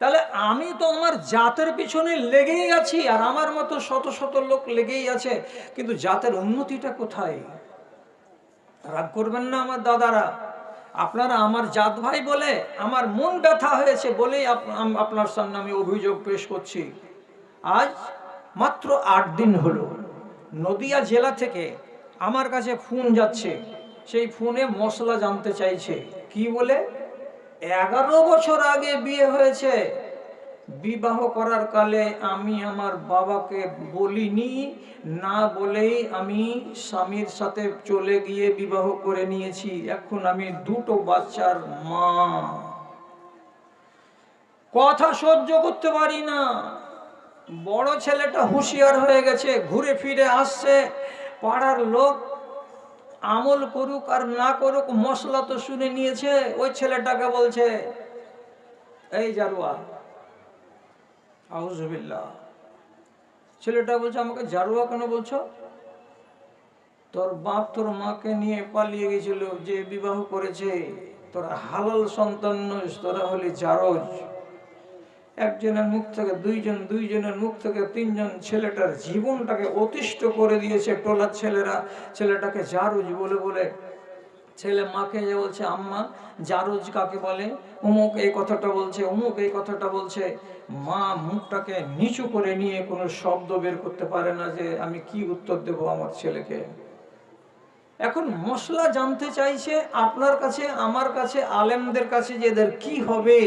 তাহলে আমি তো আমার জাতের পিছনে লেগেই আছি, আর আমার মতো শত শত লোক লেগেই আছে, কিন্তু জাতের উন্নতিটা কোথায়? রাগ করবেন না আমার দাদারা, আপনারা আমার জাত ভাই বলে আমার মন ব্যথা হয়েছে বলেই আপনার সামনে আমি অভিযোগ পেশ করছি। আজ মাত্র 8 দিন হলো নদিয়া জেলা থেকে আমার কাছে ফোন যাচ্ছে, সেই ফোনে মশলা জানতে চাইছে। কি বলে? 11 বছর আগে বিয়ে হয়েছে, বিবাহ করার কালে আমি আমার বাবাকে বলিনি, না বলেই আমি স্বামীর সাথে চলে গিয়ে বিবাহ করে নিয়েছি। এখন আমি 2টো বাচ্চার মা, কথা সহ্য করতে পারি না। বড় ছেলেটা হুঁশিয়ার হয়ে গেছে, ঘুরে ফিরে আসছে। পাড়ার লোক আমল করুক আর না করুক, মশলা তো শুনে নিয়েছে। ওই ছেলেটাকে বলছে, এই জারুয়া, আউযুবিল্লাহ। ছেলেটা বলছে, আমাকে জারুয়া কেন বলছো? তোর বাপ তোর মাকে নিয়ে পালিয়ে গেছিল, যে বিবাহ করেছে তোরা হালাল সন্তান নস, তোরা হলি জারজ। একজনের মুখ থেকে দুইজন, দুইজনের মুখ থেকে তিনজন, ছেলেটার জীবনটাকে অতিষ্ঠ করে দিয়েছে টোলার ছেলেরা। ছেলেটাকে জারজ বলে বলে ছেলে মাকে যে বলছে, আম্মা জারজ কাকে বলে? অমুক এই কথাটা বলছে, অমুক এই কথাটা বলছে। মা মুখটাকে নিচু করে নিয়ে কোনো শব্দ বের করতে পারে না যে আমি কি উত্তর দেব আমার ছেলেকে। এখন মশলা জানতে চাইছে আপনার কাছে, আমার কাছে, আলেমদের কাছে, যে এদের কি হবে।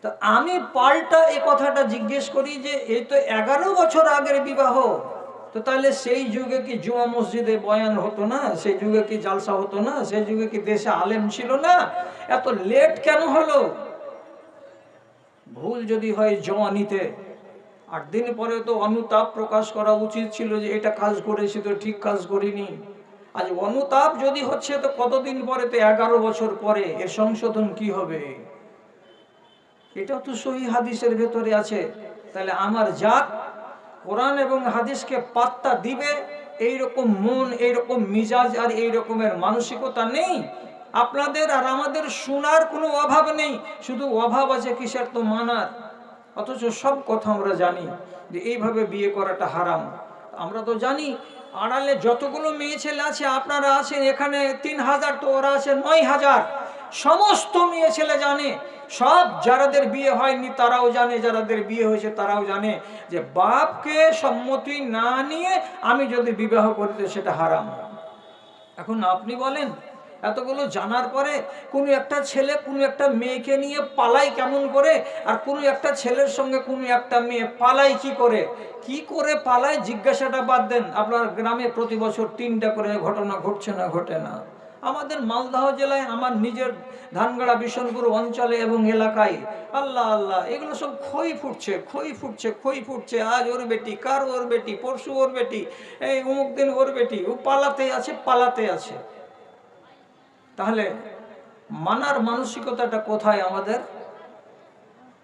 তা আমি পাল্টা এ কথাটা জিজ্ঞেস করি যে এই তো 11 বছর আগের বিবাহ, তো তাহলে সেই যুগে কি জুমা মসজিদে বয়ান হতো না? সেই যুগে কি জালসা হতো না? সেই যুগে কি দেশে আলেম ছিল না? এত লেট কেন হলো? ভুল যদি হয় জওয়ানিতে, 8 দিন পরে তো অনুতাপ প্রকাশ করা উচিত ছিল যে এটা কাজ করেছি তো ঠিক কাজ করিনি। আজ অনুতাপ যদি হচ্ছে তো কতদিন পরে? তো 11 বছর পরে এর সংশোধন কি হবে? এটাও তো সহিহ হাদিসের ভেতরে আছে। তাহলে আমার জাত কোরআন এবং হাদিসকে পাত্তা দিবে এইরকম মন, এইরকম মিজাজ আর এই রকমের মানসিকতা নেই। আপনাদের আর আমাদের শোনার কোনো অভাব নেই, শুধু অভাব আছে কিসের? তো মানার। অথচ সব কথা আমরা জানি যে এইভাবে বিয়ে করাটা হারাম। আমরা তো জানি আড়ালে যতগুলো মেয়ে ছেলে আছে, আপনারা আছেন এখানে 3000, তো ওরা আছে 9000। সমস্ত মেয়ে ছেলে জানে, সব যারাদের বিয়ে হয়নি তারাও জানে, যারাদের বিয়ে হয়েছে তারাও জানে যে বাপকে সম্মতি না নিয়ে আমি যদি বিবাহ করতে সেটা হারাম। এখন আপনি বলেন, এতগুলো জানার পরে কোনো একটা ছেলে কোনো একটা মেয়েকে নিয়ে পালাই কেমন করে? আর কোনো একটা ছেলের সঙ্গে কোনো একটা মেয়ে পালাই কি করে? কি করে পালায় জিজ্ঞাসাটা বাদ দেন। আপনার গ্রামে প্রতি বছর 3টা করে ঘটনা ঘটছে না? ঘটে না? আমাদের মালদহ জেলায়, আমার নিজের ধানগড়া বিশনপুর অঞ্চলে এবং এলাকায়, আল্লাহ আল্লাহ, এগুলো সব খই ফুটছে, খই ফুটছে, খই ফুটছে। আজ ওর বেটি, কার ওর বেটি, পরশু ওর বেটি, এই অমুক দিন ওর বেটি, ও পালাতে আছে, পালাতে আছে। তাহলে মানার মানসিকতাটা কোথায় আমাদের?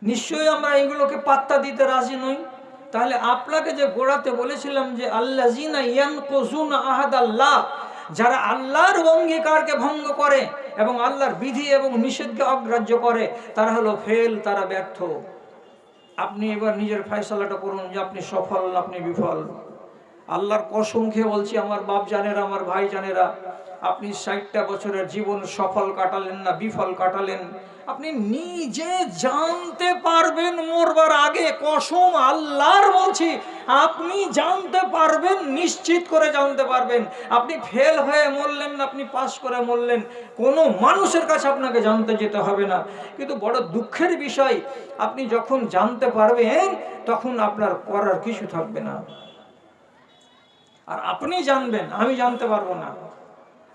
নিশ্চয়ই আমরা এগুলোকে পাত্তা দিতে রাজি নই। তাহলে আপনাকে যে গোড়াতে বলেছিলাম যে আল্লাযিনা ইয়ানকুযুনা আহাদাল্লাহ, যারা আল্লাহর অঙ্গীকারকে ভঙ্গ করে এবং আল্লাহর বিধি এবং নিষেধকে অগ্রাহ্য করে, তারা হলো ফেল, তারা ব্যর্থ। আপনি এবার নিজের ফয়সালাটা করুন যে আপনি সফল না আপনি বিফল। আল্লাহর কসম খেয়ে বলছি, আমার বাপ জানেরা, আমার ভাই জানেরা, আপনি 60টা বছরের জীবন সফল কাটালেন না বিফল কাটালেন, আপনি নিজে জানতে পারবেন মরবার আগে। কসম আল্লাহর বলছি, আপনি জানতে পারবেন, নিশ্চিত করে জানতে পারবেন। আপনি ফেল হয়ে মরলেন না আপনি পাস করে মরলেন, কোনো মানুষের কাছে আপনাকে জানতে যেতে হবে না। কিন্তু বড় দুঃখের বিষয়, আপনি যখন জানতে পারবেন তখন আপনার করার কিছু থাকবে না। আর আপনি জানবেন, আমি জানতে পারবো না।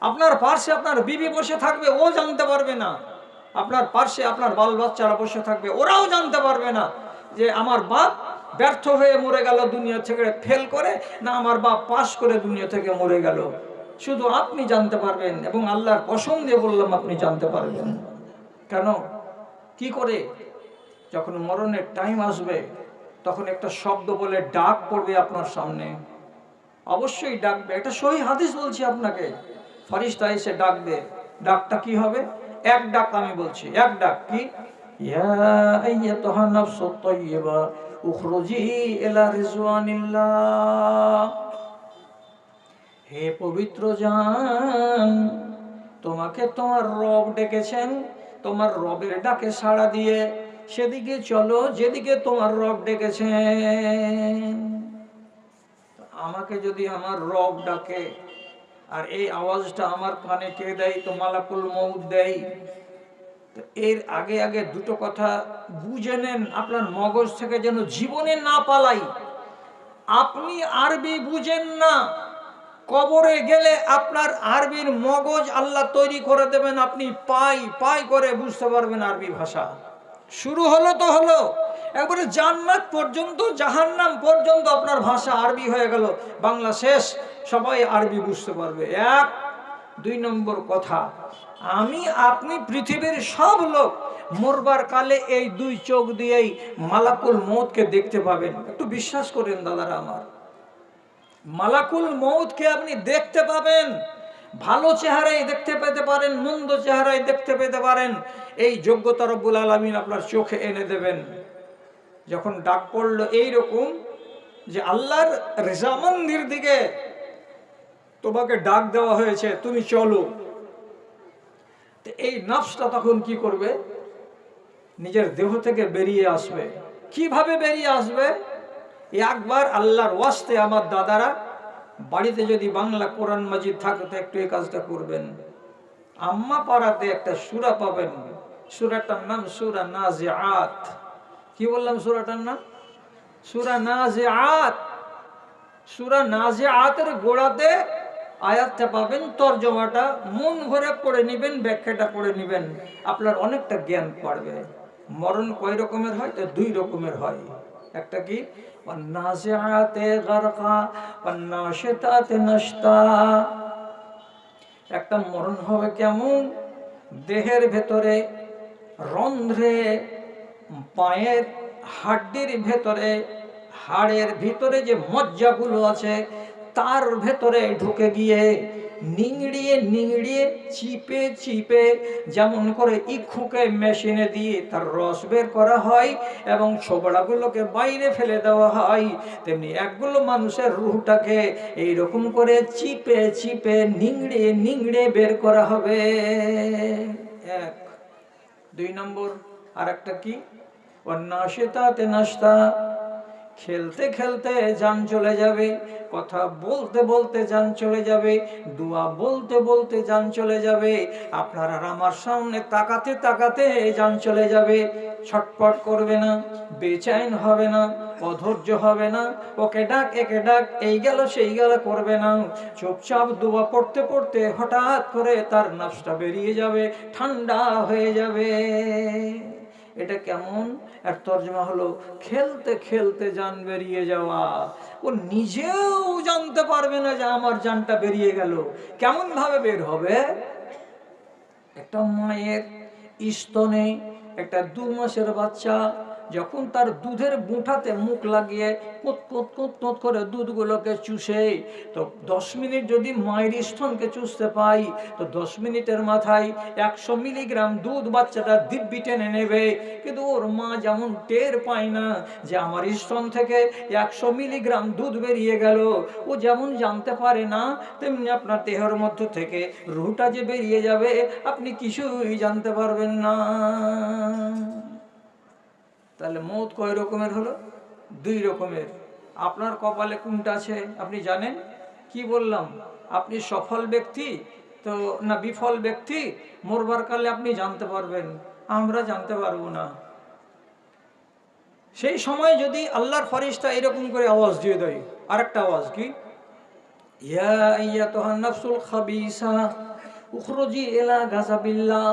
আপনার পার্শ্বে আপনার বিবি বসে থাকবে, ও জানতে পারবে না। আপনার পার্শ্বে আপনার বাল বাচ্চারা বসে থাকবে, ওরাও জানতে পারবে না যে আমার বাপ ব্যর্থ হয়ে মরে গেল দুনিয়া থেকে ফেল করে, না আমার বাপ পাস করে দুনিয়া থেকে মরে গেল। শুধু আপনি জানতে পারবেন, এবং আল্লাহর কসম দিয়ে বললাম আপনি জানতে পারবেন। কেন? কি করে? যখন মরণের টাইম আসবে তখন একটা শব্দ বলে ডাক পড়বে আপনার সামনে, অবশ্যই ডাকবে। এটা সহিহ হাদিস বলছি আপনাকে, ফেরেশতা এসে ডাকবে। ডাকটা কি হবে? এক ডাক, আমি বলছি এক ডাক। কি? ইয়া আইয়াতুহান নাফসুত তাইয়্যিবা উখরুজি ইলা রিজওয়ানিল্লাহ। হে পবিত্র জান, তোমাকে তোমার রব ডেকেছেন, তোমার রবের ডাকে সাড়া দিয়ে সেদিকে চলো যেদিকে তোমার রব ডেকেছেন। আমাকে যদি আমার রব ডাকে আর এই আওয়াজটা আমার কানে কে দেয়, তো মালাকুল মউত দেয়। তো এর আগে আগে দুটো কথা বুঝে নেন, আপনার মগজ থেকে যেন জীবনে না পালাই। আপনি আরবি বুঝেন না, কবরে গেলে আপনার আরবির মগজ আল্লাহ তৈরি করে দেবেন, আপনি পাই পাই করে বুঝতে পারবেন আরবি ভাষা। শুরু হলো তো হলো, একবারে জান্নাত পর্যন্ত জাহান্নাম পর্যন্ত আপনার ভাষা আরবি হয়ে গেল, বাংলা শেষ, সবাই আরবি বুঝতে পারবে। এক। দুই নম্বর কথা, আমি আপনি পৃথিবীর সব লোক মরবার কালে এই দুই চোখ দিয়েই মালাকুল মউতকে দেখতে পাবেন। একটু বিশ্বাস করেন দাদারা আমার, মালাকুল মউতকে আপনি দেখতে পাবেন। ভালো চেহারায় দেখতে পেতে পারেন, মন্দ চেহারায় দেখতে পেতে পারেন। এই যোগ্যতা রব্বুল আলামিন আপনার চোখে এনে দেবেন। যখন ডাক পড়লো এইরকম যে আল্লাহর রেজামন্দির দিকে তোমাকে ডাক দেওয়া হয়েছে, তুমি চলো, তো এই নফসটা তখন কি করবে? নিজের দেহ থেকে বেরিয়ে আসবে। কিভাবে বেরিয়ে আসবে? একবার আল্লাহর ওয়াস্তে আমার দাদারা, বাড়িতে যদি বাংলা কোরআন মাজিদ থাকে তো একটু এই কাজটা করবেন। আম্মা পাড়াতে একটা সূরা পাবেন, সূরাটার নাম সূরা নাজিআত। কি বললাম সূরাটার নাম? সূরা নাজিআত। সূরা নাজিআতের গোড়াতে আয়াতটা পাবেন, তরজমাটা মন ভরে পড়ে নেবেন, ব্যাখ্যাটা পড়ে নেবেন, আপনার অনেকটা জ্ঞান পারবে। মরণ কয় রকমের হয়? তো দুই রকমের হয়। একটা কি? ওয়ান্নাজিআতে গারকা ওয়ান্নাশিতাতে নাশতা। একটা মরণ হবে কেমন? দেহের ভেতরে রন্ধ্রে, পায়ের হাড্ডির ভেতরে, হাড়ের ভিতরে যে মজ্জাগুলো আছে তার ভেতরে ঢুকে গিয়ে নিংড়িয়ে নিংড়িয়ে চিপে চিপে, যেমন করে ইক্ষুকে মেশিনে দিয়ে তার রস বের করা হয় এবং ছোবড়াগুলোকে বাইরে ফেলে দেওয়া হয়, তেমনি একগুলো মানুষের রুহটাকে এইরকম করে চিপে চিপে নিংড়িয়ে নিংড়িয়ে বের করা হবে। এক। দুই নম্বর আর একটা কি? ওয়ান্নাশিতাতে নাশতা। খেলতে খেলতে জান চলে যাবে, কথা বলতে বলতে জান চলে যাবে, দোয়া বলতে বলতে জান চলে যাবে, আপনার আর আমার সামনে তাকাতে তাকাতে জান চলে যাবে। ছটপট করবে না, বেচैन হবে না, অধৈর্য হবে না, ওকে ডাক একে ডাক, এই গেল সেই গেল করবে না। চুপচাপ দোয়া পড়তে পড়তে হঠাৎ করে তার নফসটা বেরিয়ে যাবে, ঠান্ডা হয়ে যাবে। এটা কেমন? এর তর্জমা হলো খেলতে খেলতে জান বেরিয়ে যাওয়া। ও নিজেও জানতে পারবে না যে আমার জানটা বেরিয়ে গেল। কেমন ভাবে বের হবে? একটা মায়ের স্তনে একটা 2 মাসের বাচ্চা যখন তার দুধের মুঠাতে মুখ লাগিয়ে কুত কুত কুত কুত করে দুধগুলোকে চুষে, তো 10 মিনিট যদি মায়ের স্তনকে চুষতে পাই, তো 10 মিনিটের মাথায় 100 মিলিগ্রাম দুধ বাচ্চাটা দিব্যি টেনে নেবে। কিন্তু ওর মা যেমন টের পায় না যে আমার স্তন থেকে 100 মিলিগ্রাম দুধ বেরিয়ে গেল, ও যেমন জানতে পারে না, তেমনি আপনার দেহের মধ্য থেকে রুহটা যে বেরিয়ে যাবে আপনি কিছুই জানতে পারবেন না। তাহলে মৌত কয় রকমের হলো? 2 রকমের। আপনার কপালে কোনটা আছে আপনি জানেন? কি বললাম? আপনি সফল ব্যক্তি তো না বিফল ব্যক্তি, মরবার কালে আপনি জানতে পারবেন, আমরা জানতে পারবো না। সেই সময় যদি আল্লাহর ফেরেশতা এরকম করে আওয়াজ দিয়ে দেয়, আরেকটা আওয়াজ কি? ইয়া আইয়াতুহান নাফসুল খাবিসা উখরুজি ইলা গাযাবিল্লাহ।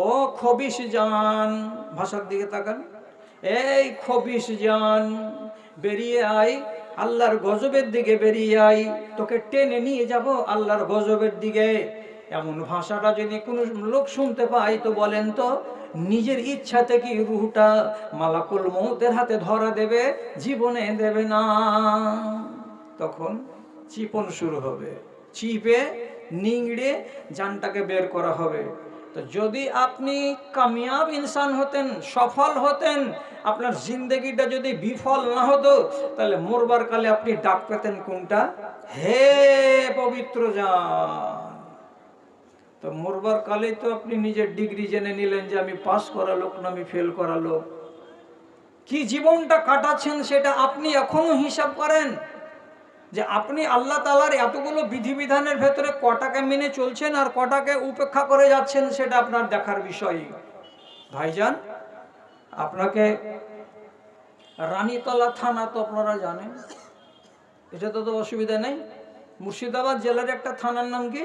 ও খবিশ জান, ভাষার দিকে তাকান, এই খবিশ জান বেরিয়ে আয়, আল্লাহর গজবের দিকে বেরিয়ে আয়, তোকে টেনে নিয়ে যাব আল্লাহর গজবের দিকে। এমন ভাষাটা যদি কোনো লোক শুনতে পায় তো বলেন তো নিজের ইচ্ছাতে কি রুহটা মালাকুল মউতের হাতে ধরা দেবে? জীবনে দেবে না। তখন চিপন শুরু হবে, চিপে নিংড়ে জানটাকে বের করা হবে। তো যদি আপনি কামিয়াব ইনসান হতেন, সফল হতেন, আপনার জিন্দগিটা যদি বিফল না হতো, তাহলে মরবার কালে আপনি ডাক পেতেন কোনটা? হে পবিত্র জান। তো মরবার কালে তো আপনি নিজের ডিগ্রি জেনে নিলেন যে আমি পাস করা লোক না আমি ফেল করা লোক। কি জীবনটা কাটাচ্ছেন সেটা আপনি এখনো হিসাব করেন, যে আপনি আল্লাহ তাআলার এতগুলো বিধিবিধানের ভেতরে কটাকে মেনে চলছেন আর কটাকে উপেক্ষা করে যাচ্ছেন, সেটা আপনার দেখার বিষয়। ভাইজান, আপনাকে রানীতলা থানা তো আপনারা জানেন, এটা তো অসুবিধা নেই। মুর্শিদাবাদ জেলার একটা থানার নাম কি?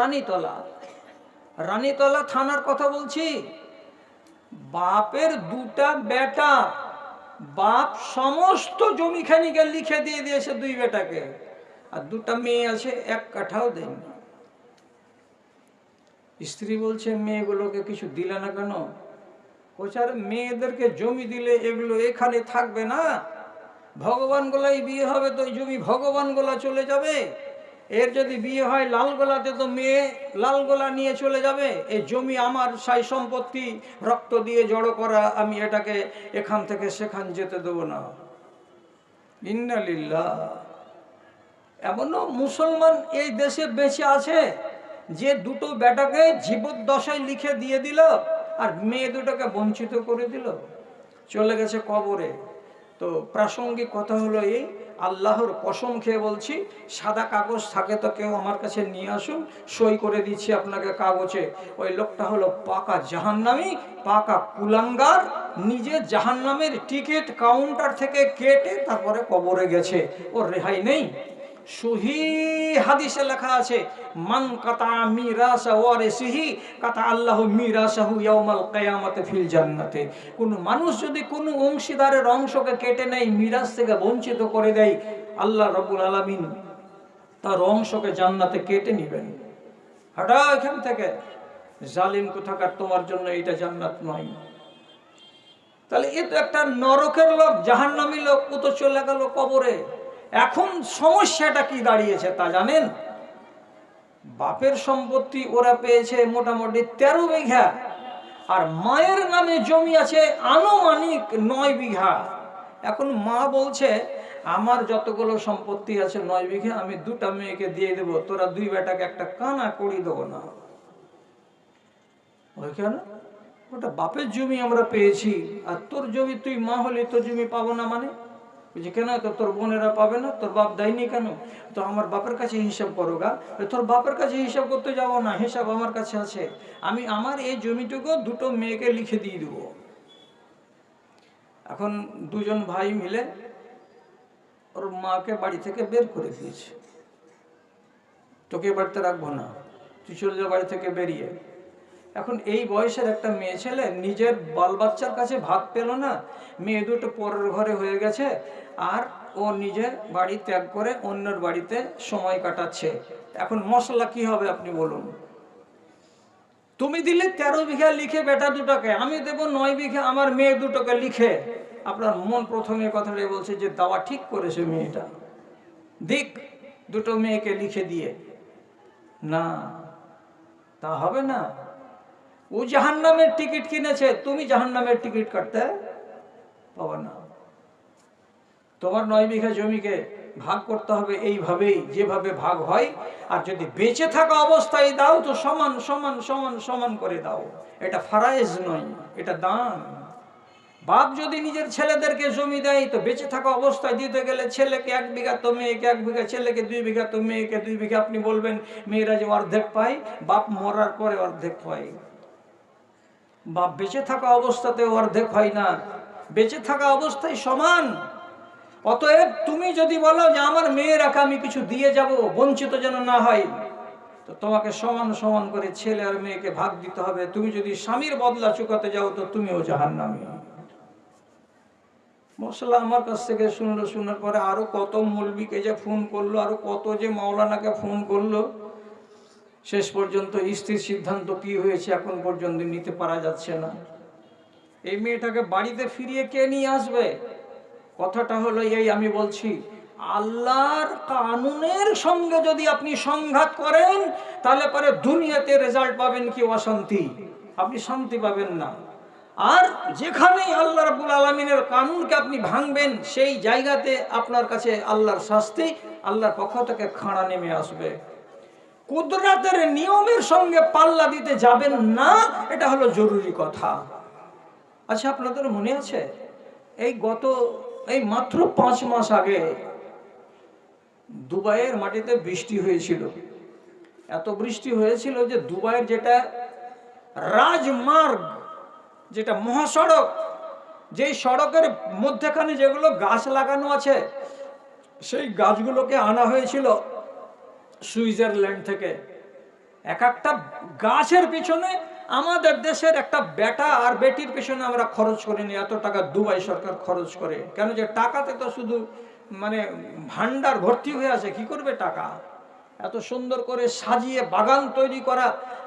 রানীতলা। রানীতলা থানার কথা বলছি। বাপের দুটা বেটা, বাপ সমস্ত জমিখানিকে লিখে দিয়ে দিয়েছে দুই বেটাকে, আর দুটা মেয়ে আছে, এক কাঠাও দেয়নি। স্ত্রী বলছে মেয়েগুলোকে কিছু দিলে না কেন? কোচার মেয়েদেরকে জমি দিলে এগুলো এখানে থাকবে না, ভগবান গোলাই বিয়ে হবে তো জমি ভগবান গোলা চলে যাবে। এর যদি বিয়ে হয় লালগোলাতে তো মেয়ে লালগোলা নিয়ে চলে যাবে। এই জমি আমার, সাই সম্পত্তি, রক্ত দিয়ে জড়ো করা, আমি এটাকে এখান থেকে সেখান যেতে দেবো না। ইন্না লিল্লাহ। এমনও মুসলমান এই দেশে বেঁচে আছে যে দুটো বেটাকে জীবদ্দশায় লিখে দিয়ে দিল আর মেয়ে দুটোকে বঞ্চিত করে দিল, চলে গেছে কবরে। তো প্রাসঙ্গিক কথা হলো এই, আল্লাহর কসম খেয়ে বলছি, সাদা কাগজ থাকে তো কেউ আমার কাছে নিয়ে আসুন, সই করে দিচ্ছি আপনাকে কাগজে। ওই লোকটা হলো পাকা জাহান্নামী, পাকা কুলাঙ্গার, নিজে জাহান্নামের টিকিট কাউন্টার থেকে কেটে তারপরে কবরে গেছে, ওর রেহাই নেই। সহি হাদিসে লেখা আছে, মান কাতা মিরাসা ওয়ারিসিহি কাতা আল্লাহু মিরাসাহু ইয়াউমাল কিয়ামাতি ফিল জান্নাতে। কোন মানুষ যদি কোনো অংশীদারের অংশকে কেটে নেয়, মিরাস থেকে বঞ্চিত করে দেয়, আল্লাহ রাব্বুল আলামিন তার অংশকে জান্নাতে কেটে নেবেন। হাঁটা এখান থেকে, জালিম কোথাকার, তোমার জন্য এটা জান্নাত নয়। তাহলে এ তো একটা নরকের লোক, জাহান্নামী লোক, ও তো চলে গেল কবরে। এখন সমস্যাটা কি দাঁড়িয়েছে তা জানেন? বাপের সম্পত্তি ওরা পেয়েছে মোটামুটি 13 বিঘা, আর মায়ের নামে জমি আছে আনুমানিক 9 বিঘা। এখন মা বলছে আমার যতগুলো সম্পত্তি আছে 9 বিঘা আমি দুটা মেয়েকে দিয়ে দেবো, তোরা দুই বেটাকে একটা কানা করি দেবো না। ওইখানে ওটা বাপের জমি আমরা পেয়েছি, আর তোর জমি, তুই মা হলে তোর জমি পাবো না মানে? কেন? তো তোর বোনেরা পাবে না, তোর বাপ দেয়নি কেন? তো আমার বাপের কাছে হিসাব করো গা। তোর বাপের কাছে হিসাব করতে যাবো না, হিসাব আমার কাছে আছে। আমি আমার এই জমিটুকু দুটো মেয়েকে লিখে দিয়ে দেবো। এখন দুজন ভাই মিলে ওর মাকে বাড়ি থেকে বের করে দিয়েছে, তোকে বাড়িতে রাখবো না, তুই চলে যা বাড়ি থেকে বেরিয়ে। এখন এই বয়সের একটা মেয়ে ছেলে নিজের বাল বাচ্চার কাছে ভাত পেল না, মেয়ে দুটো পরের ঘরে হয়ে গেছে, আর ও নিজে বাড়ি ত্যাগ করে অন্যের বাড়িতে সময় কাটাচ্ছে। এখন মশলা কি হবে আপনি বলুন? তুমি দিলে 13 বিঘা লিখে বেটা দুটোকে, আমি দেবো 9 বিঘা আমার মেয়ে দুটোকে লিখে। আপনার মন প্রথমে কথাটাই বলছে যে দাওয়া ঠিক করেছে মেয়েটা, দিক দুটো মেয়েকে লিখে দিয়ে। না, তা হবে না। ও জাহান্নামের টিকিট কিনেছে, তুমি জাহান্নামের টিকিট কাটতে পাবে না। তোমার 9 বিঘা জমিকে ভাগ করতে হবে এইভাবেই, যেভাবে ভাগ হয়। আর যদি বেঁচে থাকা অবস্থায় দাও তো সমান সমান সমান সমান করে দাও। এটা ফারায়েজ নয়, এটা দান। বাপ যদি নিজের ছেলেদেরকে জমি দেয় তো বেঁচে থাকা অবস্থায় দিতে গেলে ছেলেকে 1 বিঘা তো মেয়েকে 1 বিঘা, ছেলেকে 2 বিঘা তো মেয়েকে 2 বিঘা। আপনি বলবেন মেয়েরা যে অর্ধেক পায়, বাপ মরার পরে অর্ধেক পায়, বাপ বেঁচে থাকা অবস্থাতে অর্ধেক হয় না, বেঁচে থাকা অবস্থায় সমান। অতএব তুমি যদি বলো যে আমার মেয়েরাকে আমি কিছু দিয়ে যাব, বঞ্চিত যেন না হয়, তো তোমাকে সমান সমান করে ছেলে আর মেয়েকে ভাগ দিতে হবে। তুমি যদি স্বামীর বদলা চুকাতে যাও তো তুমিও জাহান্নামী। মশলা আমার কাছ থেকে শুনলো, শোনার পরে আরো কত মৌলবীকে যে ফোন করলো, আরো কত যে মাওলানাকে ফোন করলো। শেষ পর্যন্ত স্ত্রীর সিদ্ধান্ত কি হয়েছে এখন পর্যন্ত নিতে পারা যাচ্ছে না। এই মেয়েটাকে বাড়িতে ফিরিয়ে কে নিয়ে আসবে? কথাটা হলো এই, আমি বলছি আল্লাহর কানুনের সঙ্গে যদি আপনি সংঘাত করেন, তাহলে পরে দুনিয়াতে রেজাল্ট পাবেন কি অশান্তি, আপনি শান্তি পাবেন না। আর যেখানেই আল্লাহ রাব্বুল আলামিনের কানুনকে আপনি ভাঙবেন, সেই জায়গাতে আপনার কাছে আল্লাহর শাস্তি, আল্লাহর পক্ষ থেকে খাড়া নেমে আসবে। কুদরতের নিয়মের সঙ্গে পাল্লা দিতে যাবেন না, এটা হলো জরুরি কথা। আচ্ছা, আপনাদের মনে আছে এই মাত্র 5 মাস আগে দুবাইয়ের মাটিতে বৃষ্টি হয়েছিল। এত বৃষ্টি হয়েছিল যে দুবাইয়ের যেটা রাজমার্গ, যেটা মহাসড়ক, যেই সড়কের মধ্যখানে যেগুলো গাছ লাগানো আছে, সেই গাছগুলোকে আনা হয়েছিল সুইজারল্যান্ড থেকে। এক একটা গাছের পিছনে আমাদের দেশের একটা বেটা আর বেটির পিছনে আমরা খরচ করিনি এত টাকা দুবাই সরকার খরচ করে। কেন? যে টাকাতে তো শুধু মানে ভান্ডার ভর্তি হয়ে আছে, কি করবে টাকা? এত সুন্দর করে সাজিয়ে বাগান তৈরি করা,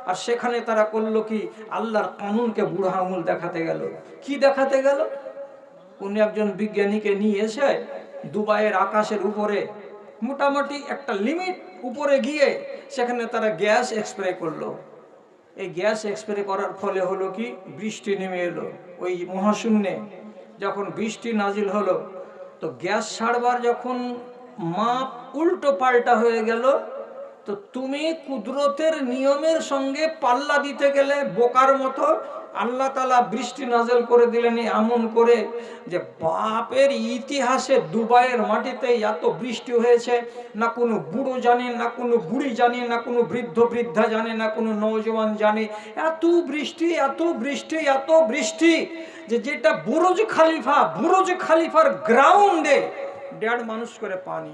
আর সেখানে তারা করলো কি, আল্লাহর কানুনকে বুড়া আঙুল দেখাতে গেল। কি দেখাতে গেল? উনি একজন বিজ্ঞানীকে নিয়ে এসে দুবাইয়ের আকাশের উপরে মোটামুটি একটা লিমিট উপরে গিয়ে সেখানে তারা গ্যাস স্প্রে করলো। এই গ্যাস স্প্রে করার ফলে হলো কি, বৃষ্টি নেমে এলো। ওই মহাশূন্যে যখন বৃষ্টি নাজিল হলো, তো গ্যাস ছাড়বার যখন মাপ উল্টো পাল্টা হয়ে গেল, তো তুমি কুদরতের নিয়মের সঙ্গে পাল্লা দিতে গেলে বোকার মতো আল্লাহ তাআলা বৃষ্টি নাজিল করে দিলেন এমন করে যে বাপের ইতিহাসে দুবাইয়ের মাটিতে এত বৃষ্টি হয়েছে না কোনো বুড়ো জানে, না কোনো বুড়ি জানে, না কোনো বৃদ্ধ বৃদ্ধা জানে, না কোনো নওজওয়ান জানে। এত বৃষ্টি, এত বৃষ্টি, এত বৃষ্টি যে যেটা বুরুজ খালিফার গ্রাউন্ডে 1.5 মানুষ করে পানি।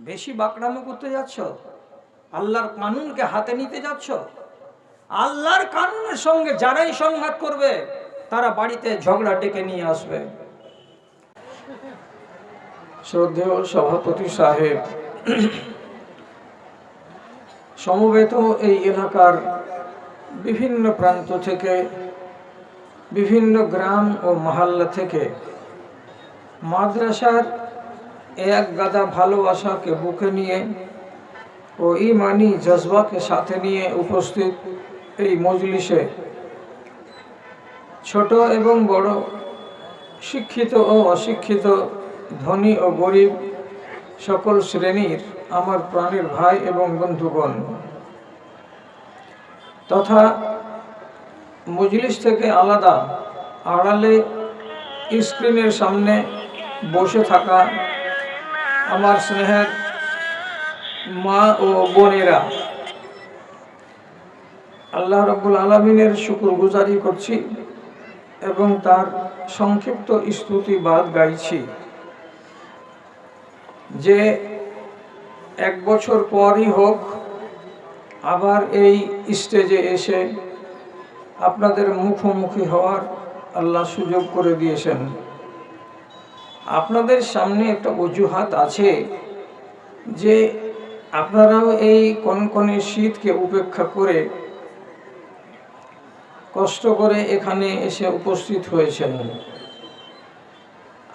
বেশি বাকড়ামো করতে যাচ্ছ? আল্লাহর কানুনকে হাতে নিতে যাচ্ছ? আল্লাহর কানুনের সঙ্গে যারাই সংঘাত করবে তারা বাড়িতে ঝগড়া ডেকে নিয়ে আসবে। শ্রদ্ধেয় সভাপতি সাহেব, সমবেত এই এলাকার বিভিন্ন প্রান্ত থেকে, বিভিন্ন গ্রাম ও মহল্লা থেকে মাদ্রাসার এক গাদা ভালোবাসাকে বুকে নিয়ে ও ঈমানি জজবাকে সাথে নিয়ে উপস্থিত এই মজলিসে ছোট এবং বড়, শিক্ষিত ও অশিক্ষিত, ধনী ও গরিব, সকল শ্রেণীর আমার প্রাণের ভাই এবং বন্ধুগণ, তথা মজলিস থেকে আলাদা আড়ালে স্ক্রিনের সামনে বসে থাকা আমার স্নেহের মা ও বোনেরা, আল্লাহ রাব্বুল আলামিনের শুকরগুজারি করছি এবং তার সংক্ষিপ্ত স্তুতিবাদ গাইছি যে 1 বছর পরই হোক আবার এই স্টেজে এসে আপনাদের মুখোমুখি হওয়ার আল্লাহ সুযোগ করে দিয়েছেন। আপনাদের সামনে একটা অজুহাত আছে যে আপনারাও এই কনকনে শীতকে উপেক্ষা করে কষ্ট করে এখানে এসে উপস্থিত হয়েছেন।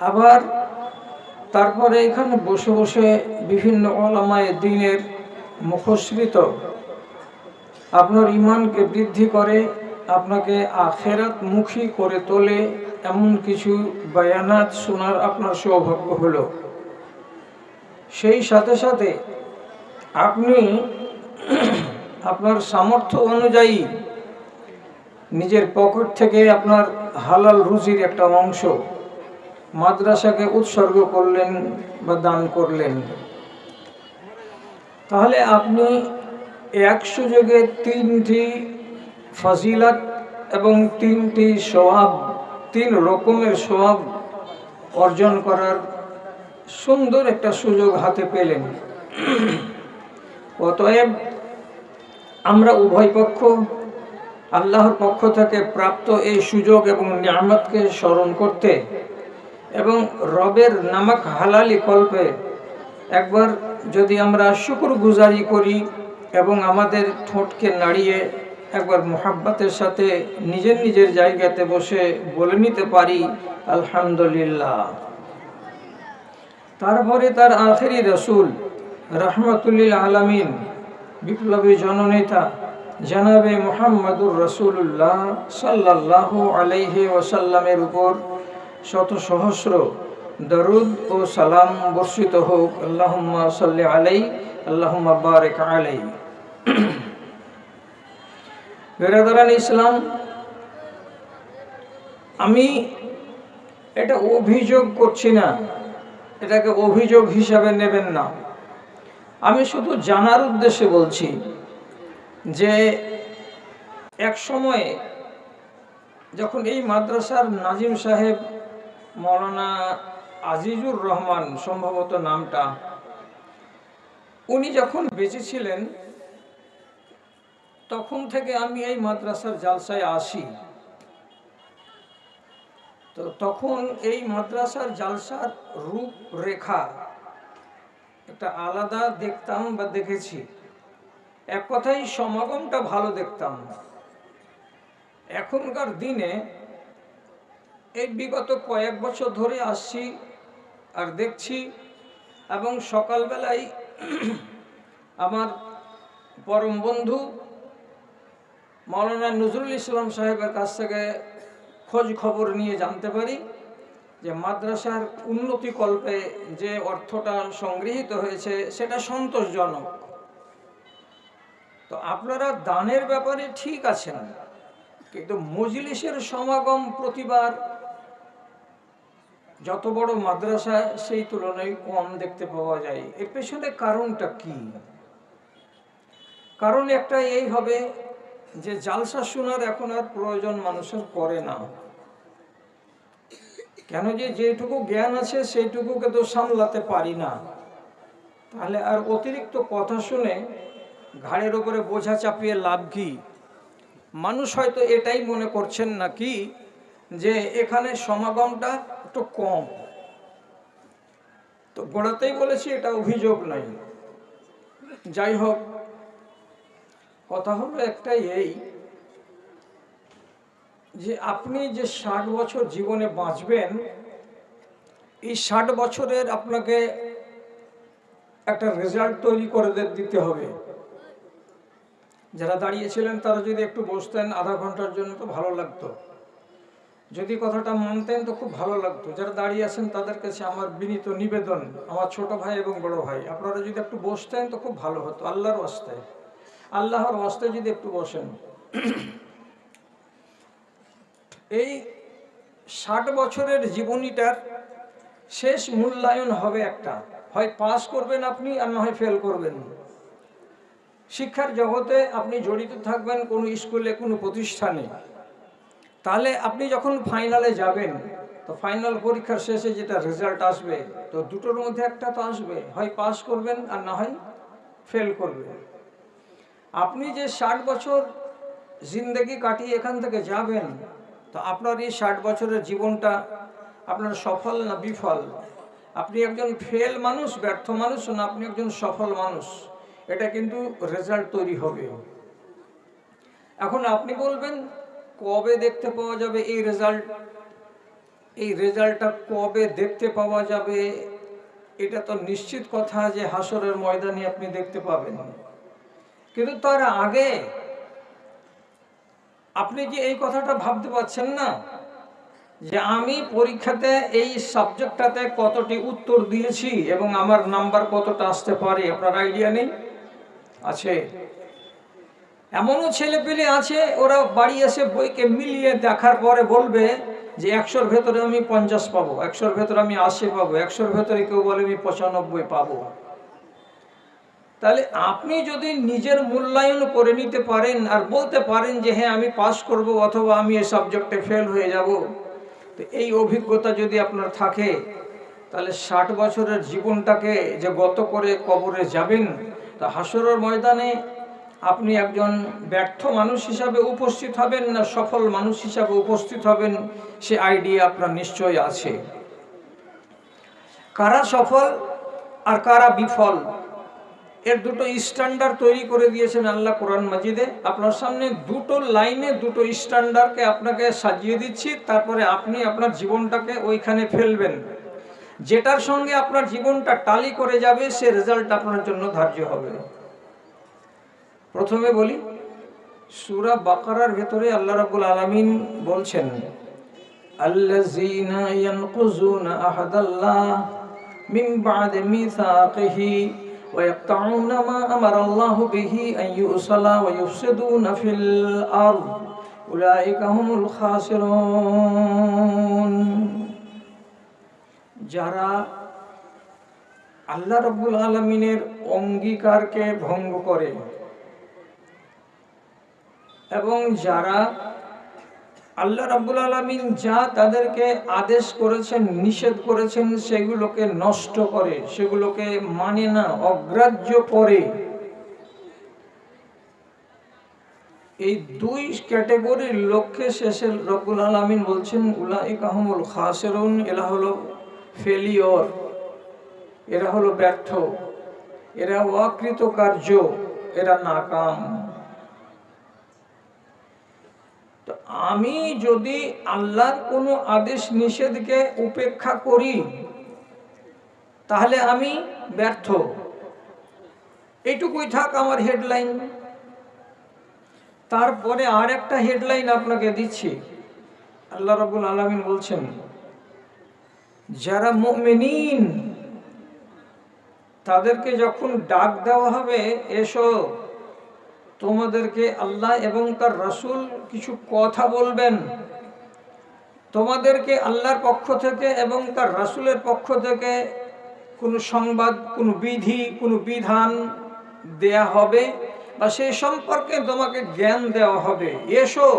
আবার তারপরে এখানে বসে বসে বিভিন্ন উলামায়ে দ্বীনের মুখশ্রিত আপনার ঈমানকে বৃদ্ধি করে, আপনাকে আখিরাতমুখী করে তোলে এমন কিছু বায়ানাত শোনার আপনার সৌভাগ্য হলো। সেই সাথে সাথে আপনি আপনার সামর্থ্য অনুযায়ী নিজের পকেট থেকে আপনার হালাল রুজির একটা অংশ মাদ্রাসাকে উৎসর্গ করলেন বা দান করলেন। তাহলে আপনি এক সুযোগে 3টি ফজিলত এবং 3টি সওয়াব, 3 রকমের সওয়াব অর্জন করার সুন্দর একটা সুযোগ হাতে পেলেন। অতএব আমরা উভয় পক্ষ আল্লাহর পক্ষ থেকে প্রাপ্ত এই সুযোগ এবং নিয়ামতকে স্মরণ করতে এবং রবের নামক হালালি কল্পে একবার যদি আমরা শুকরগুজারি করি এবং আমাদের ঠোঁটকে নাড়িয়ে একবার মুহাব্বতের সাথে নিজের নিজের জায়গাতে বসে বলে নিতে পারি আলহামদুলিল্লাহ। তারপরে তার আখেরি রসুল রহমতুল্লিল আলামিন বিপ্লবী জননেতা জনাবে মুহাম্মদুর রাসূলুল্লাহ সাল্লাল্লাহু আলাইহি ওয়াসাল্লামের উপর শত সহস্র দরুদ ও সালাম বর্ষিত হোক। আল্লাহুম্মা সাল্লি আলাইহি আল্লাহুম্মা বারিক আলাইহি। বেরাদারান ইসলাম, আমি এটা অভিযোগ করছি না, এটাকে অভিযোগ হিসাবে নেবেন না। আমি শুধু জানার উদ্দেশ্যে বলছি যে এক সময়ে যখন এই মাদ্রাসার নাজিম সাহেব মৌলানা আজিজুর রহমান সম্ভবত নামটা, উনি যখন বেঁচে ছিলেন তখন থেকে আমি এই মাদ্রাসার জালসায় আসি। তো তখন এই মাদ্রাসার জালসার রূপরেখা একটা আলাদা দেখতাম বা দেখেছি। এক কথায় সমাগমটা ভালো দেখতাম। এখনকার দিনে এই বিগত কয়েক বছর ধরে আসছি আর দেখছি, এবং সকালবেলায় আমার পরম বন্ধু মৌলানা নজরুল ইসলাম সাহেবের কাছ থেকে খোঁজ খবর নিয়ে জানতে পারি যে মাদ্রাসার উন্নতি কল্পে যে অর্থটা সংগৃহীত হয়েছে সেটা সন্তোষজনক। তো আপনারা দানের ব্যাপারে ঠিক আছেন, কিন্তু মজলিসের সমাগম প্রতিবার যত বড় মাদ্রাসা সেই তুলনায় কম দেখতে পাওয়া যায়। এর পেছনে কারণটা কি? কারণ একটা এই হবে যে জালসা শোনার এখন আর প্রয়োজন মানুষের করে না। কেন? যে যেটুকু জ্ঞান আছে সেইটুকুকে তো সামলাতে পারি না, তাহলে আর অতিরিক্ত কথা শুনে ঘাড়ের উপরে বোঝা চাপিয়ে লাভ কি? মানুষ হয়তো এটাই মনে করছেন নাকি যে এখানে সমাগমটা একটু কম। তো গোড়াতেই বলেছি এটা অভিযোগ নাই। যাই হোক, কথা হলো একটাই, এই যে আপনি যে 60 বছর জীবনে বাঁচবেন, এই 60 বছরের আপনাকে একটা রেজাল্ট তৈরি করে দিতে হবে। যারা দাঁড়িয়েছিলেন তারা যদি একটু বসতেন আধা ঘন্টার জন্য তো ভালো লাগতো, যদি কথাটা মানতেন তো খুব ভালো লাগতো। যারা দাঁড়িয়ে আছেন তাদের কাছে আমার বিনীত নিবেদন, আমার ছোট ভাই এবং বড় ভাই, আপনারা যদি একটু বসতেন তো খুব ভালো হতো। আল্লাহর ওয়াস্তে যদি একটু বসেন। এই 60 বছরের জীবনীটার শেষ মূল্যায়ন হবে একটা, হয় পাস করবেন আপনি আর না হয় ফেল করবেন। শিক্ষার জগতে আপনি জড়িত থাকবেন কোনো স্কুলে, কোনো প্রতিষ্ঠানে, তাহলে আপনি যখন ফাইনালে যাবেন তো ফাইনাল পরীক্ষার শেষে যেটা রেজাল্ট আসবে, তো দুটোর মধ্যে একটা তো আসবে, হয় পাস করবেন আর না হয় ফেল করবেন। আপনি যে 60 বছর জিন্দেগি কাটিয়ে এখান থেকে যাবেন, তো আপনার এই 60 বছরের জীবনটা আপনার সফল না বিফল? আপনি একজন ফেল মানুষ, ব্যর্থ মানুষ, না আপনি একজন সফল মানুষ, এটা কিন্তু রেজাল্ট তৈরি হবে। এখন আপনি বলবেন কবে দেখতে পাওয়া যাবে এই রেজাল্ট? এই রেজাল্টটা কবে দেখতে পাওয়া যাবে? এটা তো নিশ্চিত কথা যে হাসরের ময়দানে আপনি দেখতে পাবেন। কিন্তু তার আগে আপনি কি এই কথাটা ভাবতে পারছেন না যে আমি পরীক্ষাতে এই সাবজেক্টটাতে কতটি উত্তর দিয়েছি এবং আমার নাম্বার কতটা আসতে পারে? আপনার আইডিয়া নেই? আছে। এমনও ছেলে পেলে আছে, ওরা বাড়ি এসে বইকে মিলিয়ে দেখার পরে বলবে যে 100-র ভেতরে আমি 50 পাবো, 100-র ভেতরে আমি 80 পাবো, 100-র ভেতরে কেউ বলে আমি 95 পাবো। তাহলে আপনি যদি নিজের মূল্যায়ন করে নিতে পারেন আর বলতে পারেন যে হ্যাঁ আমি পাস করব অথবা আমি এই সাবজেক্টে ফেল হয়ে যাব, তো এই অভিজ্ঞতা যদি আপনার থাকে, তাহলে 60 বছরের জীবনটাকে যে গত করে কবরে যাবেন, তা হাসরের ময়দানে আপনি একজন ব্যর্থ মানুষ হিসাবে উপস্থিত হবেন না সফল মানুষ হিসাবে উপস্থিত হবেন, সে আইডিয়া আপনার নিশ্চয়ই আছে। কারা সফল আর কারা বিফল, এর দুটো স্ট্যান্ডার্ড তৈরি করে দিয়েছেন আল্লাহ কোরআন মাজিদে। আপনার সামনে দুটো লাইনে দুটো স্ট্যান্ডার্ডকে আপনাকে সাজিয়ে দিচ্ছি, তারপরে আপনি আপনার জীবনটাকে ওইখানে ফেলবেন। যেটার সঙ্গে আপনার জীবনটা টালি করে যাবে সে রেজাল্ট আপনার জন্য ধার্য হবে। প্রথমে বলি, সূরা বাকারার ভেতরে আল্লাহ রাব্বুল আলামিন বলছেন, আল্লাযীনা ইয়ানকুযুনা আহাদাল্লাহ মিন বা'দি মিসাকিহি ওয়া ইয়াকতাউনা মা আমারাল্লাহু বিহি আন ইউসালা ওয়া ইউফসিদুনা ফিল আরদ উলাইকা হুমুল খাসিরুন। যারা আল্লাহ রাব্বুল আলামিনের অঙ্গীকারকে ভঙ্গ করে এবং যারা আল্লাহ রাব্বুল আলামিন যা তাদেরকে আদেশ করেছেন, নিষেধ করেছেন, সেগুলোকে নষ্ট করে, সেগুলোকে মানে না, অগ্রাহ্য করে, এই দুই ক্যাটাগরির লোককে শেষে রব্বুল আলামিন বলছেন উলাইকা হুমুল খাসিরুন। এরা হলো ফেলিওর, এরা হলো ব্যর্থ, এরা অকৃতকার্য, এরা নাকাম। তো আমি যদি আল্লাহর কোনো আদেশ নিষেধকে উপেক্ষা করি তাহলে আমি ব্যর্থ। এইটুকুই থাক আমার হেডলাইন। তারপরে আর একটা হেডলাইন আপনাকে দিচ্ছি। আল্লাহ রাব্বুল আলামিন বলছেন, যারা মুমিনিন তাদেরকে যখন ডাক দেওয়া হবে, এসো তোমাদেরকে আল্লাহ এবং তার রাসূল কিছু কথা বলবেন, তোমাদেরকে আল্লাহর পক্ষ থেকে এবং তার রাসূলের পক্ষ থেকে কোনো সংবাদ, কোনো বিধি, কোনো বিধান দেয়া হবে বা সেই সম্পর্কে তোমাকে জ্ঞান দেওয়া হবে, এসো।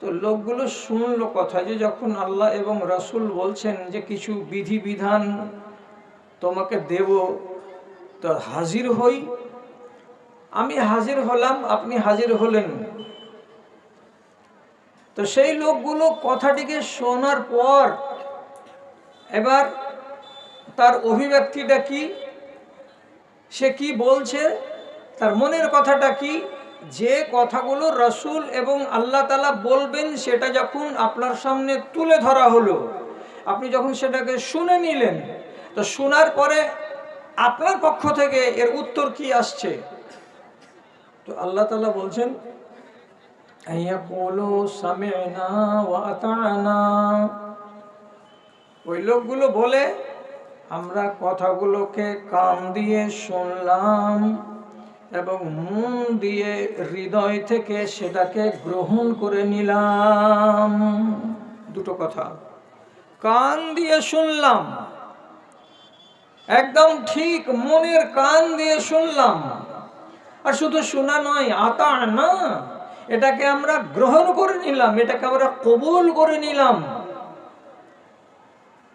তো লোকগুলো শুনলো কথা, যে যখন আল্লাহ এবং রাসূল বলছেন যে কিছু বিধি বিধান তোমাকে দেব, তো হাজির হই। আমি হাজির হলাম, আপনি হাজির হলেন। তো সেই লোকগুলো কথাটিকে শোনার পর এবার তার অভিব্যক্তিটা কি, সে কি বলছে, তার মনের কথাটা কি, যে কথাগুলো রাসূল এবং আল্লাহ তাআলা বলবেন সেটা যখন আপনার সামনে তুলে ধরা হলো, আপনি যখন সেটাকে শুনে নিলেন, তো শোনার পরে আপনার পক্ষ থেকে এর উত্তর কি আসছে? তো আল্লাহ তাআলা বলছেন, আইয়াকুলু সামি'না ওয়া আতা'না। ওই লোকগুলো বলে, আমরা কথাগুলোকে কান দিয়ে শুনলাম এবং মন দিয়ে, হৃদয় থেকে সেটাকে গ্রহণ করে নিলাম। দুটো কথা, কান দিয়ে শুনলাম, একদম ঠিক মনের কান দিয়ে শুনলাম। আর শুধু শোনা নয়, আতা'না, এটাকে আমরা গ্রহণ করে নিলাম, এটাকে আমরা কবুল করে নিলাম।